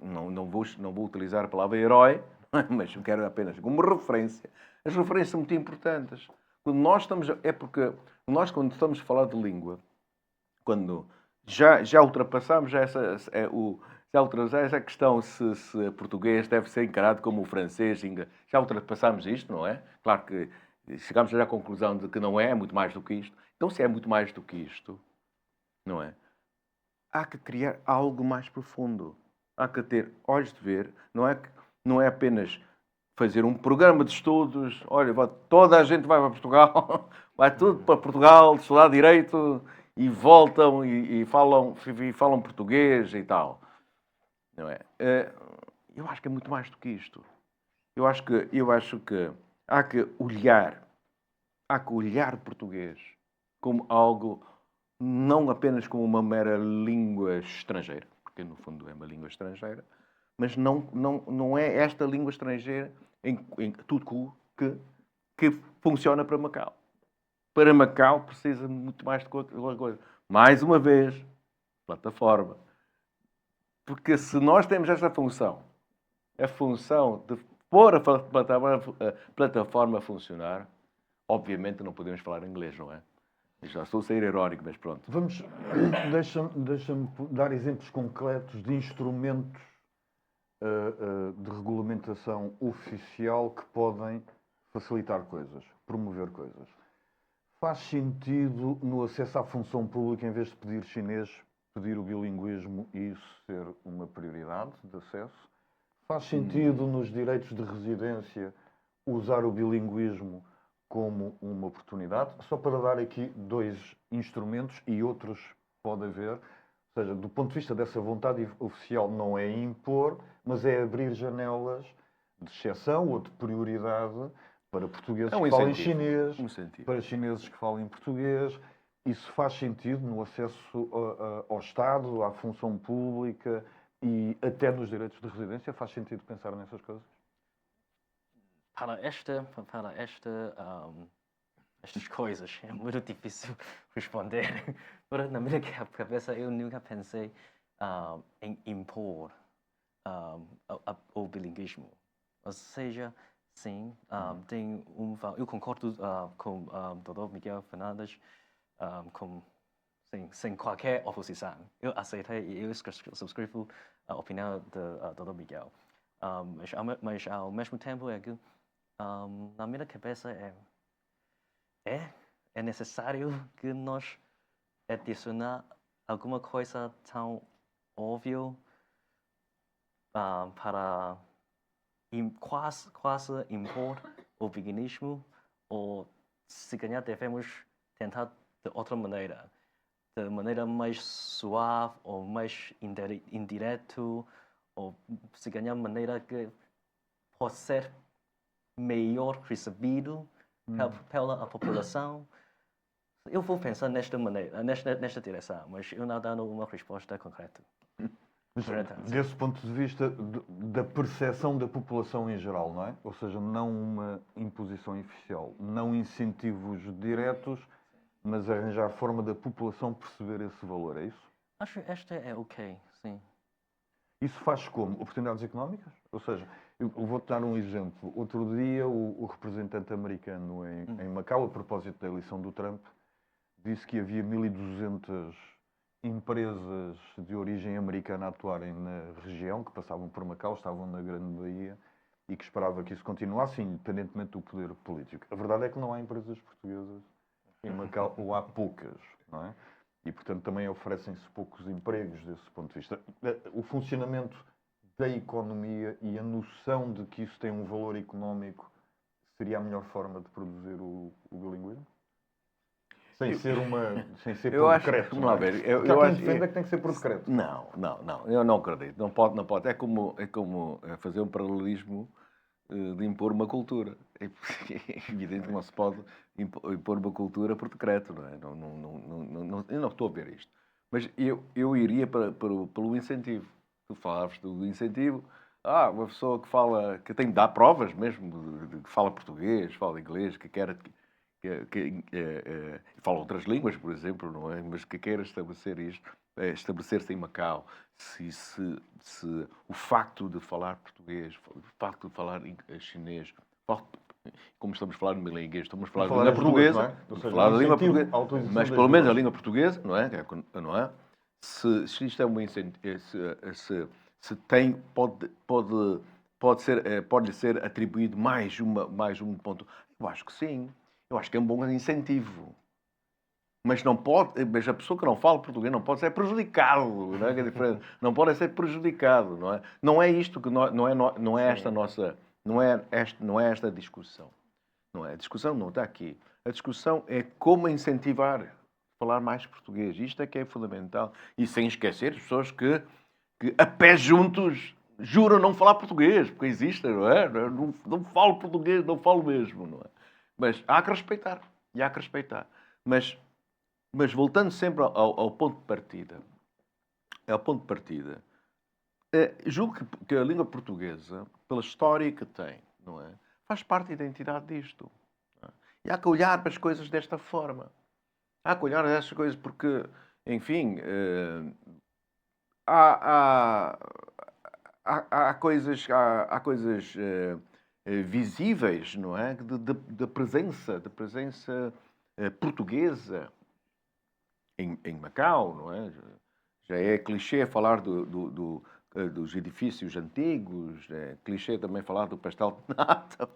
Não vou utilizar a palavra herói, mas quero apenas como referência. As referências são muito importantes. Quando quando estamos a falar de língua, quando já ultrapassamos essa questão se português deve ser encarado como o francês, já ultrapassamos isto, não é? Claro que chegamos já à conclusão de que não é muito mais do que isto. Então, se é muito mais do que isto, não é? Há que criar algo mais profundo. Há que ter olhos de ver. Não é apenas fazer um programa de estudos. Olha, toda a gente vai para Portugal, vai tudo para Portugal, estudar direito e voltam e falam português e tal. Não é? Eu acho que é muito mais do que isto. Eu acho que há que olhar o português como algo, não apenas como uma mera língua estrangeira, porque no fundo é uma língua estrangeira, mas não é esta língua estrangeira em tudo que funciona para Macau. Para Macau precisa muito mais de qualquer coisa. Mais uma vez, plataforma. Porque se nós temos esta função, a função de pôr a plataforma a funcionar, obviamente não podemos falar inglês, não é? Já estou a ser irónico, mas pronto. Deixa-me dar exemplos concretos de instrumentos de regulamentação oficial que podem facilitar coisas, promover coisas. Faz sentido no acesso à função pública, em vez de pedir chinês, pedir o bilinguismo e isso ser uma prioridade de acesso? Faz sentido nos direitos de residência usar o bilinguismo como uma oportunidade? Só para dar aqui 2 instrumentos e outros pode haver. Ou seja, do ponto de vista dessa vontade oficial, não é impor, mas é abrir janelas de exceção ou de prioridade para portugueses que falem chinês, para chineses que falem português. Isso faz sentido no acesso ao Estado, à função pública e até nos direitos de residência? Faz sentido pensar nessas coisas? Para estas coisas é muito difícil responder. Mas na minha cabeça eu nunca pensei em impor o bilinguismo. Ou seja, sim, eu concordo com o Dr. Miguel Fernandes sem qualquer oposição. Eu aceitei e eu subscrevo a opinião do Dr. Miguel. Mas ao mesmo tempo é que na minha cabeça é necessário que nós adicionar alguma coisa tão óbvia para quase impor o bilinguismo, ou se calhar devemos tentar de outra maneira, de maneira mais suave ou mais indireto, ou se calhar maneira que pode ser melhor recebido pela população. Eu vou pensar nesta maneira, nesta direção, mas eu não dando uma resposta concreta. Mas, desse ponto de vista da percepção da população em geral, não é? Ou seja, não uma imposição oficial, não incentivos diretos, mas arranjar a forma da população perceber esse valor, é isso? Acho que esta é ok, sim. Isso faz como? Oportunidades económicas? Ou seja, eu vou-te dar um exemplo. Outro dia, o representante americano em Macau, a propósito da eleição do Trump, disse que havia 1.200 empresas de origem americana a atuarem na região, que passavam por Macau, estavam na Grande Baía, e que esperava que isso continuasse, independentemente do poder político. A verdade é que não há empresas portuguesas em Macau, ou há poucas, não é? e, portanto, também oferecem-se poucos empregos desse ponto de vista. O funcionamento da economia e a noção de que isso tem um valor económico seria a melhor forma de produzir o bilinguismo? Sem ser eu por acho, decreto. vamos Não lá é? ver, Porque há quem defenda que tem que ser por decreto. Não, eu não acredito. Não pode, não pode. É como fazer um paralelismo de impor uma cultura. É evidente que não se pode impor uma cultura por decreto, não é? Eu não estou a ver isto. Mas eu iria pelo incentivo. Tu falavas do incentivo. Uma pessoa que fala, que tem de dar provas mesmo, de que fala português, fala inglês, que quer fala outras línguas, por exemplo, não é? Mas que queira estabelecer isto, estabelecer-se em Macau, se o facto de falar português, o facto de falar chinês, como estamos a falar no bilinguês, estamos a falar da língua portuguesa, não é? estamos a falar da língua portuguesa, mas pelo menos a língua portuguesa, não é? Não é? Se isto é um incentivo, se tem, pode-lhe ser atribuído mais um ponto. Eu acho que sim. Eu acho que é um bom incentivo. Mas não pode, mas a pessoa que não fala português não pode ser prejudicado, não é? Que é diferente. Não pode ser prejudicado, não é? Não é isto que não é esta nossa, não é esta a discussão. Não é? A discussão não está aqui. A discussão é como incentivar a falar mais português. Isto é que é fundamental. E sem esquecer as pessoas que a pé juntos juram não falar português, porque existem, não é? Não falo português, não falo mesmo, não é? Mas há que respeitar. E há que respeitar. Mas voltando sempre ao ponto de partida, julgo que a língua portuguesa, pela história que tem, não é? Faz parte da identidade disto. Não é? E há que olhar para as coisas desta forma. Há que olhar para estas coisas porque, enfim, há coisas visíveis, não é? Da presença portuguesa em Macau, não é? Já é clichê falar dos edifícios antigos, é clichê também falar do pastel de nata,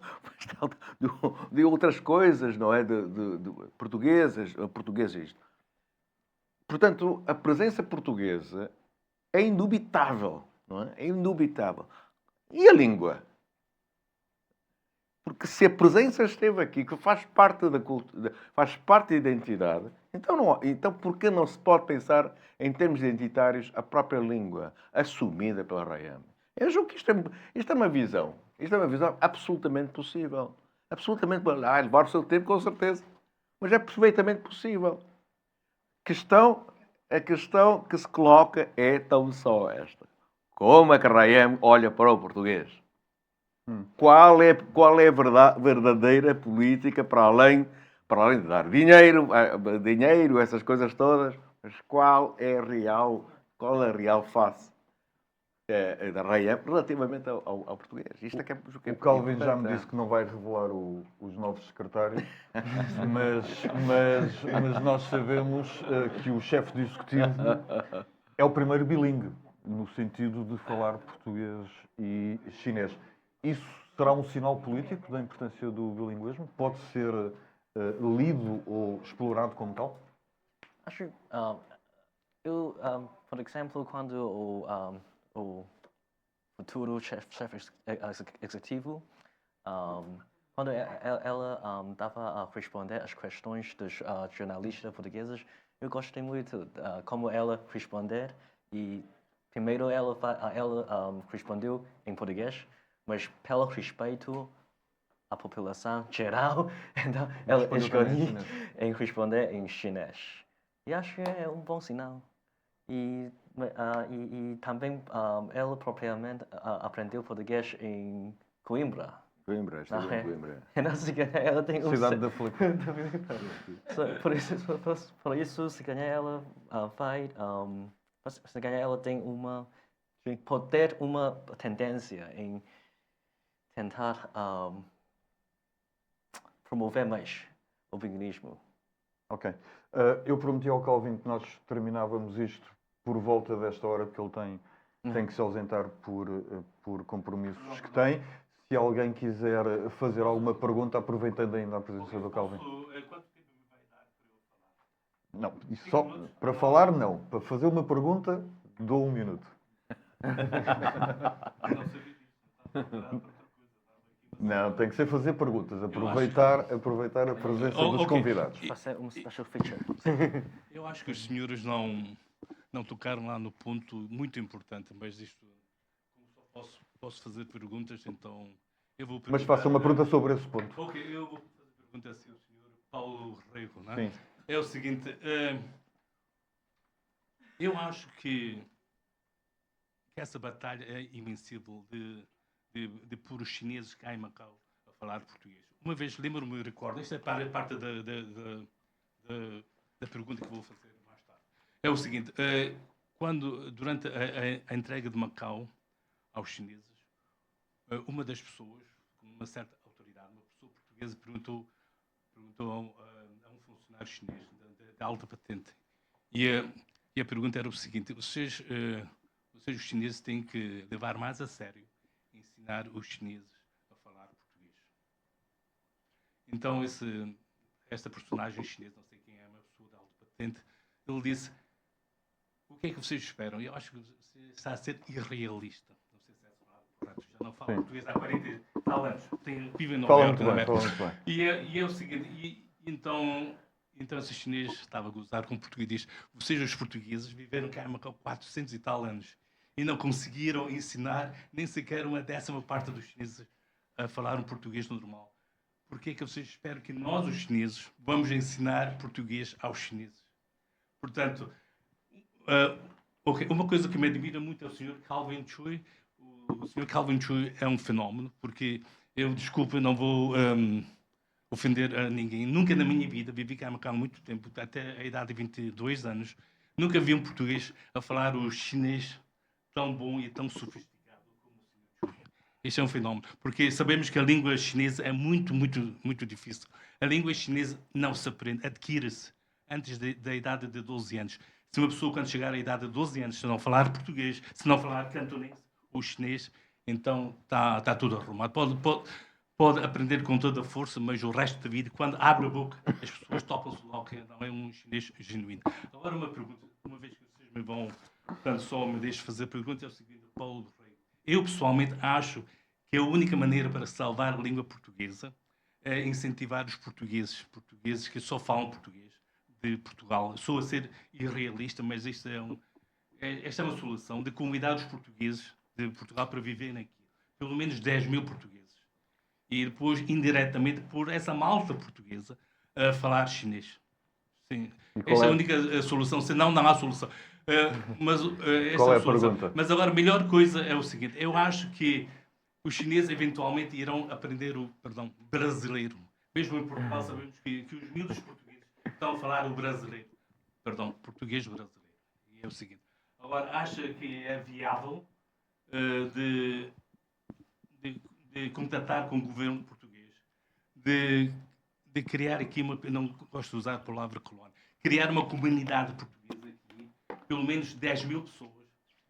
de outras coisas, não é? De portuguesas. Portanto, a presença portuguesa é indubitável, não é? É indubitável. E a língua? Porque se a presença esteve aqui, que faz parte da cultura, faz parte da identidade, então por que não se pode pensar em termos identitários a própria língua assumida pela RAIAM? Eu julgo que isto é uma visão. Isto é uma visão absolutamente possível. Absolutamente. Levar o seu tempo, com certeza. Mas é perfeitamente possível. A questão que se coloca é tão só esta. Como é que a RAIAM olha para o português? Qual é a verdadeira política para além de dar dinheiro, essas coisas todas, mas qual é a real face da RAIAM relativamente ao português? Isto é que é O Calvin já me disse que não vai revelar os novos secretários, mas nós sabemos que o chefe do executivo é o primeiro bilingue, no sentido de falar português e chinês. Isso será um sinal político da importância do bilinguismo? Pode ser lido ou explorado como tal? Acho, por exemplo, quando o futuro chefe executivo, quando ela estava a responder às questões dos jornalistas portugueses, eu gostei muito como ela responder. E primeiro ela respondeu em português, mas pelo respeito à população geral, então ela escolheu em responder em chinês. E acho que é um bom sinal. E também ela propriamente aprendeu português em Coimbra. Estive em Coimbra. Então, se calhar ela tem Cidade da Filipe. Por isso, se calhar ela vai... se calhar ela tem pode ter uma tendência em tentar promover mais o veganismo. Ok. Eu prometi ao Calvin que nós terminávamos isto por volta desta hora, porque ele tem que se ausentar por compromissos que tem. Se alguém quiser fazer alguma pergunta, aproveitando ainda a presença do Calvin. Quanto tempo me vai dar para eu falar? Não, isto só para falar, não. Para fazer uma pergunta, dou 1 minuto. Não sabia disso. Não estava preparado para outra coisa. Não, tem que ser fazer perguntas. acho Aproveitar a presença dos ok. convidados. Fazer special feature. Eu acho que os senhores não tocaram lá no ponto muito importante, mas isto, como só posso fazer perguntas, então eu vou Mas faça uma pergunta sobre esse ponto. Ok, eu vou fazer pergunta assim ao senhor Paulo Rego, não é? Sim. É o seguinte, eu acho que essa batalha é invencível de pôr os chineses cá em Macau a falar português. Uma vez, lembro-me, recordo, isto é parte da pergunta que vou fazer mais tarde. É o seguinte, durante a entrega de Macau aos chineses, uma das pessoas, com uma certa autoridade, uma pessoa portuguesa, perguntou a um funcionário chinês de alta patente. E a pergunta era o seguinte: vocês, os chineses, têm que levar mais a sério ensinar os chineses a falar português. Então, esta personagem chinesa, não sei quem é, uma pessoa de alta patente, ele disse: o que é que vocês esperam? Eu acho que você está a ser irrealista. Não sei se é essa palavra correta. Já não falo Sim. português há 40 e tal anos. Vive em Nova Fala Iorque, muito na bem, América. fala muito bem. E é o seguinte, então esse chinês estava a gozar com o português e diz: vocês, os portugueses, viveram cá em Macau 400 e tal anos e não conseguiram ensinar nem sequer uma 10ª parte dos chineses a falar um português normal. Por que é que vocês esperam que nós, os chineses, vamos ensinar português aos chineses? Portanto, uma coisa que me admira muito é o Sr. Calvin Choi. O Sr. Calvin Choi é um fenómeno, porque desculpe, não vou ofender a ninguém. Nunca na minha vida, vivi cá em Macau há muito tempo, até a idade de 22 anos, nunca vi um português a falar o chinês tão bom e tão sofisticado como o Sr. Choi. Este é um fenómeno, porque sabemos que a língua chinesa é muito, muito, muito difícil. A língua chinesa não se aprende, adquire-se antes da idade de 12 anos. Se uma pessoa, quando chegar à idade de 12 anos, se não falar português, se não falar cantonês ou chinês, então está tudo arrumado. Pode aprender com toda a força, mas o resto da vida, quando abre a boca, as pessoas topam-se logo que não é um chinês genuíno. Agora uma pergunta, uma vez que vocês me vão, portanto, só me deixem fazer pergunta, é o seguinte: Paulo do Rei. Eu, pessoalmente, acho que a única maneira para salvar a língua portuguesa é incentivar os portugueses que só falam português de Portugal. Sou a ser irrealista, mas esta é uma solução de convidar os portugueses de Portugal para viverem aqui. Pelo menos 10 mil portugueses. E depois, indiretamente, por essa malta portuguesa a falar chinês. Sim. Esta é a única solução, senão não há solução. Qual é a pergunta? Mas agora, a melhor coisa é o seguinte: eu acho que os chineses eventualmente irão aprender o brasileiro. Mesmo em Portugal sabemos que os miúdos portugueses estão a falar o brasileiro. Português brasileiro. E é o seguinte: agora, acha que é viável de contatar com o governo português, de criar aqui não gosto de usar a palavra colónia, criar uma comunidade portuguesa aqui, pelo menos 10 mil pessoas,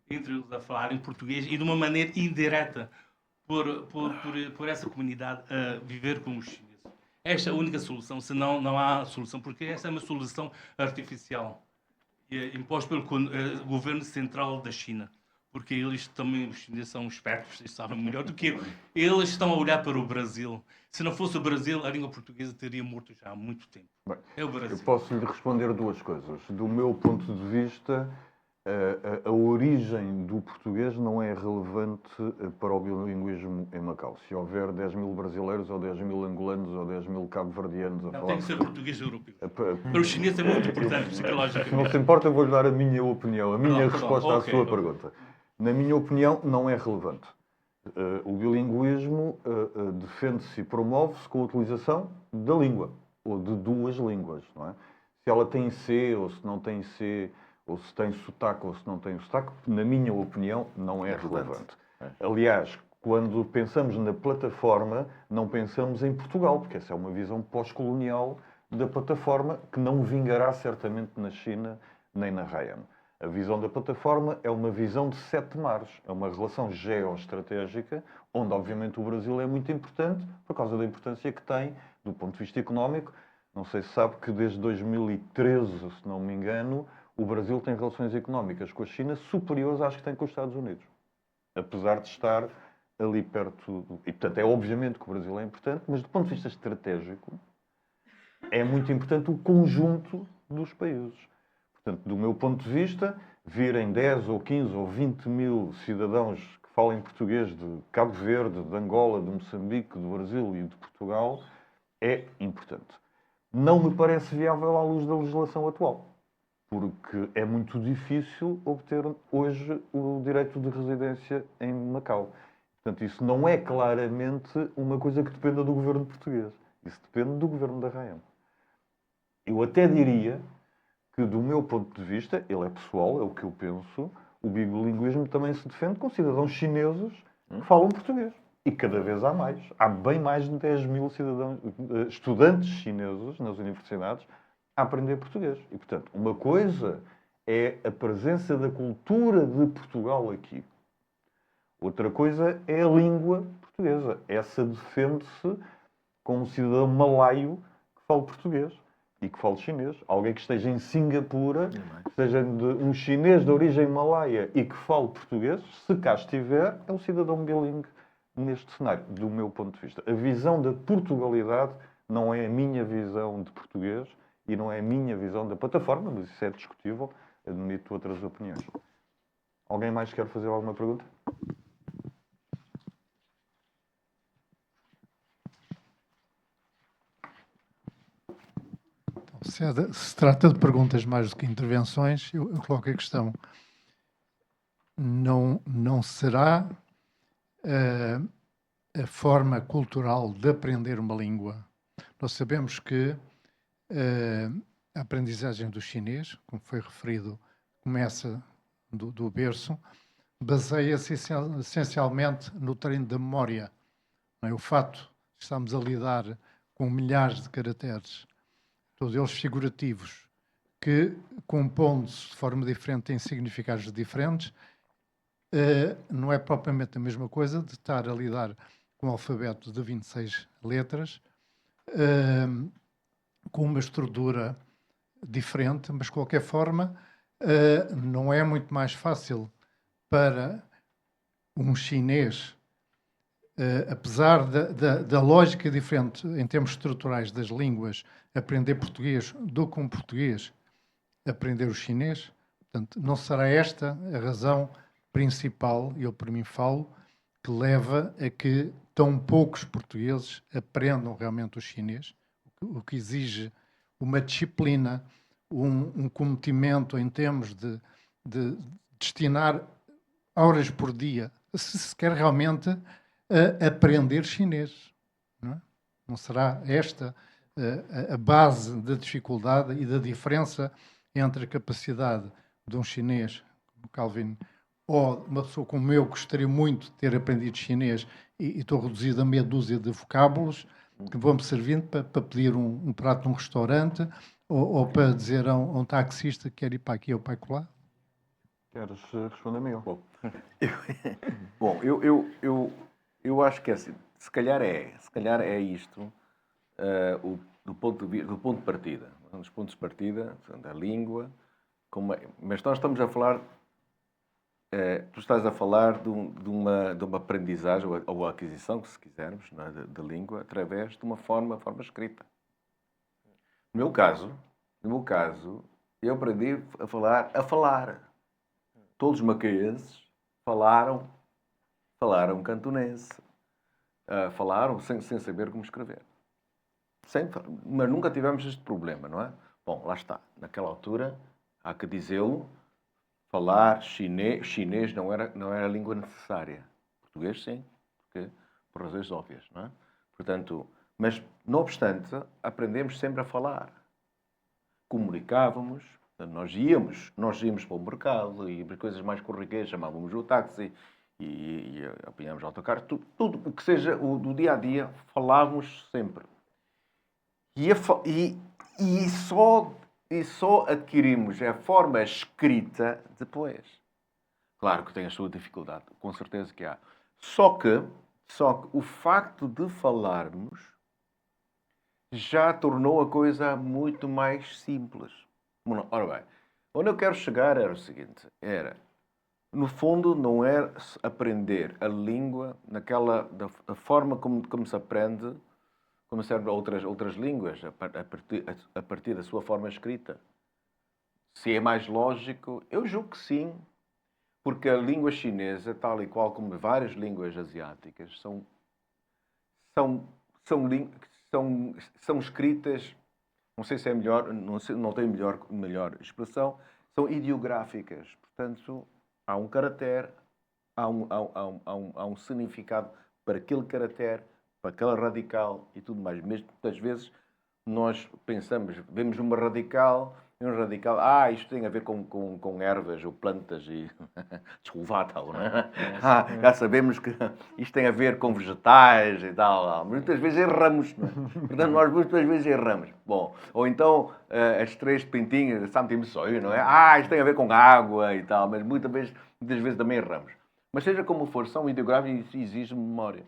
entre eles a falarem português e de uma maneira indireta, por essa comunidade a viver com os chineses. Esta é a única solução, senão não há solução, porque esta é uma solução artificial, imposta pelo governo central da China. Porque eles também, os chineses são espertos, eles sabem melhor do que eu. Eles estão a olhar para o Brasil. Se não fosse o Brasil, a língua portuguesa teria morto já há muito tempo. Bem, é o Brasil. Eu posso lhe responder duas coisas. Do meu ponto de vista, a origem do português não é relevante para o bilinguismo em Macau. Se houver 10 mil brasileiros, ou 10 mil angolanos, ou 10 mil cabo-verdianos a falar... Tem que ser português europeu. Para os chineses é muito importante, psicologicamente. Se não se importa, eu vou-lhe dar a minha opinião, a minha resposta à sua pergunta. Na minha opinião, não é relevante. O bilinguismo defende-se e promove-se com a utilização da língua, ou de duas línguas, não é? Se ela tem C, ou se não tem C, ou se tem sotaque, ou se não tem sotaque, na minha opinião, não é relevante. Aliás, quando pensamos na plataforma, não pensamos em Portugal, porque essa é uma visão pós-colonial da plataforma que não vingará certamente na China nem na Ryan. A visão da plataforma é uma visão de 7 mares, é uma relação geoestratégica, onde obviamente o Brasil é muito importante, por causa da importância que tem, do ponto de vista económico, Não sei se sabe que desde 2013, se não me engano, o Brasil tem relações económicas com a China superiores às que tem com os Estados Unidos. Apesar de estar ali perto... E, portanto, é obviamente que o Brasil é importante, mas do ponto de vista estratégico, é muito importante o conjunto dos países. Portanto, do meu ponto de vista, virem 10 ou 15 ou 20 mil cidadãos que falem português de Cabo Verde, de Angola, de Moçambique, do Brasil e de Portugal é importante. Não me parece viável à luz da legislação atual, porque é muito difícil obter hoje o direito de residência em Macau. Portanto, isso não é claramente uma coisa que dependa do governo português. Isso depende do governo da RAM. Eu até diria que, do meu ponto de vista, ele é pessoal, é o que eu penso, o bilinguismo também se defende com cidadãos chineses que falam português. E cada vez há mais. Há bem mais de 10 mil cidadãos, estudantes chineses nas universidades a aprender português. E, portanto, uma coisa é a presença da cultura de Portugal aqui. Outra coisa é a língua portuguesa. Essa defende-se com um cidadão malaio que fale português e que fale chinês. Alguém que esteja em Singapura, seja um chinês de origem malaia e que fale português, se cá estiver, é um cidadão bilingue neste cenário, do meu ponto de vista. A visão da Portugalidade não é a minha visão de português e não é a minha visão da plataforma, mas isso é discutível, admito outras opiniões. Alguém mais quer fazer alguma pergunta? Se trata de perguntas mais do que intervenções, eu coloco a questão. Não será a forma cultural de aprender uma língua? Nós sabemos que a aprendizagem do chinês, como foi referido, começa do berço, baseia-se essencialmente no treino da memória. Não é? O fato de estarmos a lidar com milhares de caracteres, todos eles figurativos, que, compondo-se de forma diferente, têm significados diferentes, não é propriamente a mesma coisa de estar a lidar com um alfabeto de 26 letras, com uma estrutura diferente, mas, de qualquer forma, não é muito mais fácil para um chinês, apesar da lógica diferente em termos estruturais das línguas, aprender português do que um português aprender o chinês. Portanto, não será esta a razão principal, eu por mim falo, que leva a que tão poucos portugueses aprendam realmente o chinês, o que exige uma disciplina, um cometimento em termos de destinar horas por dia, se quer realmente aprender chinês. Não é? Não será esta a base da dificuldade e da diferença entre a capacidade de um chinês, como Calvin, ou uma pessoa como eu, que gostaria muito de ter aprendido chinês e estou reduzido a meia dúzia de vocábulos que vão-me servindo para pedir um prato num restaurante ou para dizer a um taxista que quer ir para aqui ou para lá? Queres responder, Miguel? Bom, eu acho que é assim, se calhar é isto do ponto de partida. Um dos pontos de partida, da língua, mas nós estamos a falar, tu estás a falar de uma aprendizagem ou aquisição, se quisermos, não é, de língua, através de uma forma escrita. No meu caso, eu aprendi a falar. Todos os macaenses falaram cantonense. Falaram sem saber como escrever. Mas nunca tivemos este problema, não é? Bom, lá está. Naquela altura, há que dizê-lo, falar chinês não era a língua necessária. Português, sim, porque, por razões óbvias, não é? Portanto, mas, não obstante, aprendemos sempre a falar. Comunicávamos, nós íamos para o mercado e para coisas mais corriqueiras, chamávamos o táxi e apanhámos o autocarro. Tudo o que seja do dia a dia, falávamos sempre. E só adquirimos a forma escrita depois. Claro que tem a sua dificuldade, com certeza que há. Só que o facto de falarmos já tornou a coisa muito mais simples. Ora bem, onde eu quero chegar era o seguinte, no fundo, não é aprender a língua da forma como se aprende, como serve outras línguas, a partir da sua forma escrita. Se é mais lógico, eu julgo que sim, porque a língua chinesa, tal e qual como várias línguas asiáticas, são escritas, não sei se é melhor, não tenho melhor expressão, são ideográficas. Portanto, há um caractere, há um significado para aquele caractere, para aquela radical e tudo mais. Mesmo muitas vezes nós vemos uma radical, isto tem a ver com ervas ou plantas e desculvatao, não é? Já sabemos que isto tem a ver com vegetais e tal. Muitas vezes erramos, não é? Portanto, nós muitas vezes erramos. Bom, ou então as três pintinhas de Santo Timóteo, não é? Isto tem a ver com água e tal, mas muitas vezes também erramos. Mas seja como for, são ideográficos e exigem memória.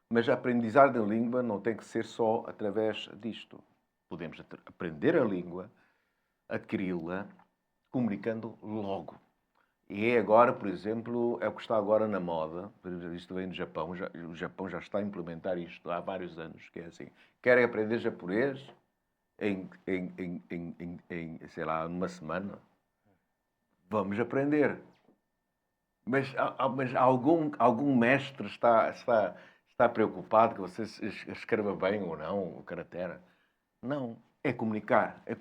Mas a aprendizagem da língua não tem que ser só através disto. Podemos aprender a língua, adquiri-la, comunicando logo. E é agora, por exemplo, é o que está agora na moda. Isto vem do Japão. O Japão já está a implementar isto há vários anos, que é assim. Querem aprender japonês sei lá, numa semana? Vamos aprender. Mas algum mestre está preocupado que você escreva bem ou não o caractere? Não. É comunicar. É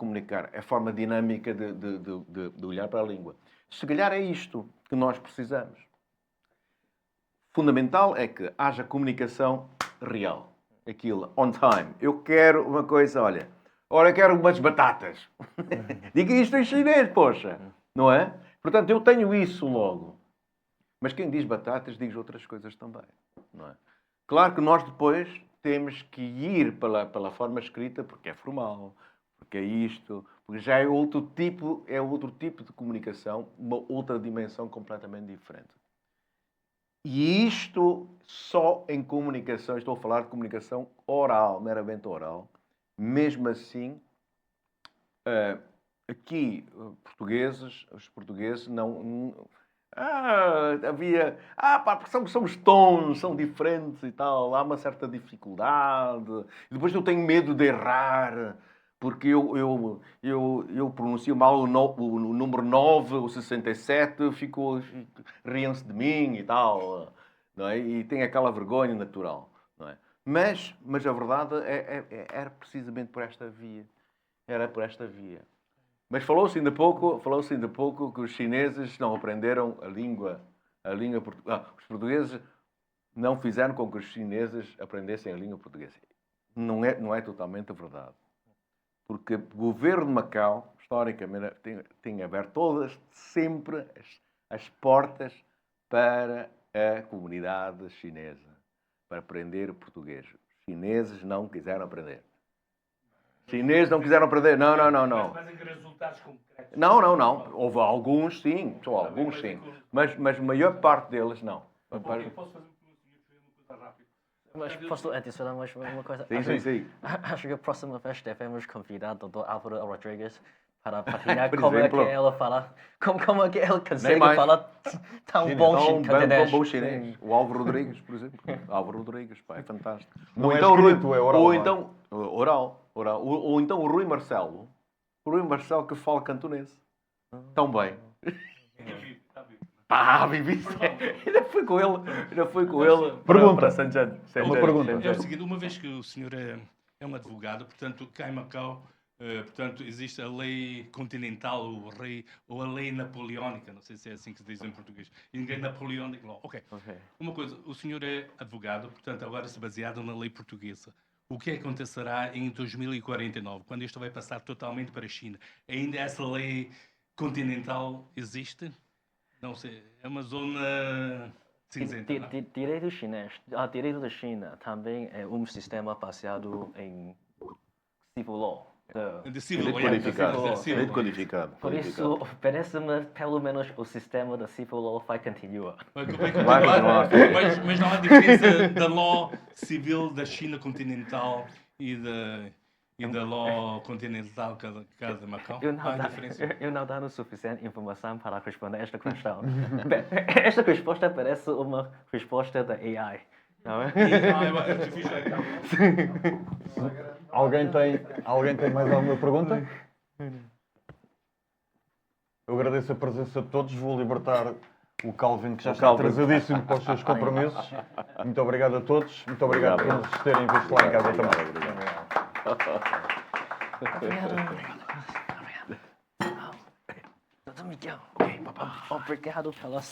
a forma dinâmica de olhar para a língua. Se calhar é isto que nós precisamos. Fundamental é que haja comunicação real. Aquilo, on time. Eu quero uma coisa, olha, eu quero umas batatas. Diga isto em chinês, poxa. Não é? Portanto, eu tenho isso logo. Mas quem diz batatas diz outras coisas também. Não é? Claro que nós depois temos que ir pela forma escrita, porque é formal, porque é isto, porque já é outro tipo de comunicação, uma outra dimensão completamente diferente. E isto só em comunicação, estou a falar de comunicação oral, meramente oral. Mesmo assim, aqui, os portugueses não... porque somos tons, são diferentes e tal, há uma certa dificuldade. E depois eu tenho medo de errar, porque eu pronuncio mal o número 9, o 67, riem-se de mim e tal, não é? E tem aquela vergonha natural, não é? Mas a verdade era precisamente por esta via. Era por esta via. Mas falou-se ainda pouco que os chineses não aprenderam a língua portuguesa. Os portugueses não fizeram com que os chineses aprendessem a língua portuguesa. Não é totalmente verdade. Porque o governo de Macau, historicamente, tem aberto sempre as portas para a comunidade chinesa, para aprender português. Os chineses não quiseram aprender. Chineses não quiseram aprender. Não. Mas em resultados concretos. Não. Houve alguns, sim. Só alguns, sim. Mas a maior parte deles, não. Ok, posso fazer uma coisa rápida? Mas posso adicionar mais uma coisa? Sim. Acho que a próxima vez devemos convidar o Dr. Álvaro Rodrigues para partilhar Por como é que exemplo. ele fala, como é que ele consegue mais. falar tão bom chinês. Bom chinês. O Álvaro Rodrigues, por exemplo. Álvaro Rodrigues, pá, é fantástico. Não é escrito, é oral. Ou então, oral. Ou então o Rui Marcelo. O Rui Marcelo que fala cantonês. Tão bem. Vivi. Ainda fui com ele. Pergunta. Para Sanjan. Uma pergunta. É o seguinte, uma vez que o senhor é um advogado, portanto, cá em Macau, portanto, existe a lei continental, ou a lei napoleónica, não sei se é assim que se diz em português. Napoleonic Law. Ok. Uma coisa, o senhor é advogado, portanto, agora se baseado na lei portuguesa. O que acontecerá em 2049, quando isto vai passar totalmente para a China? Ainda essa lei continental existe? Não sei, é uma zona cinzenta. Direito chinês, direito da China também é um sistema baseado em civil law, The- civil Direito law, qualificado. civil law. Direito qualificado. Por isso, parece-me, pelo menos, o sistema da civil law vai continuar. Vai Vai continuar, continuar. mas não há diferença da law civil da China continental e da law continental cada Macau. Há diferença. Eu não tenho suficiente informação para responder esta questão. Esta resposta parece uma resposta da AI. Não é? Alguém tem mais alguma pergunta? Eu agradeço a presença de todos. Vou libertar o Calvin, que já está Calvin. atrasadíssimo para os seus compromissos. Muito obrigado a todos. Muito obrigado por nos terem visto lá em casa também. Obrigado. Doutor Miguel, obrigado pela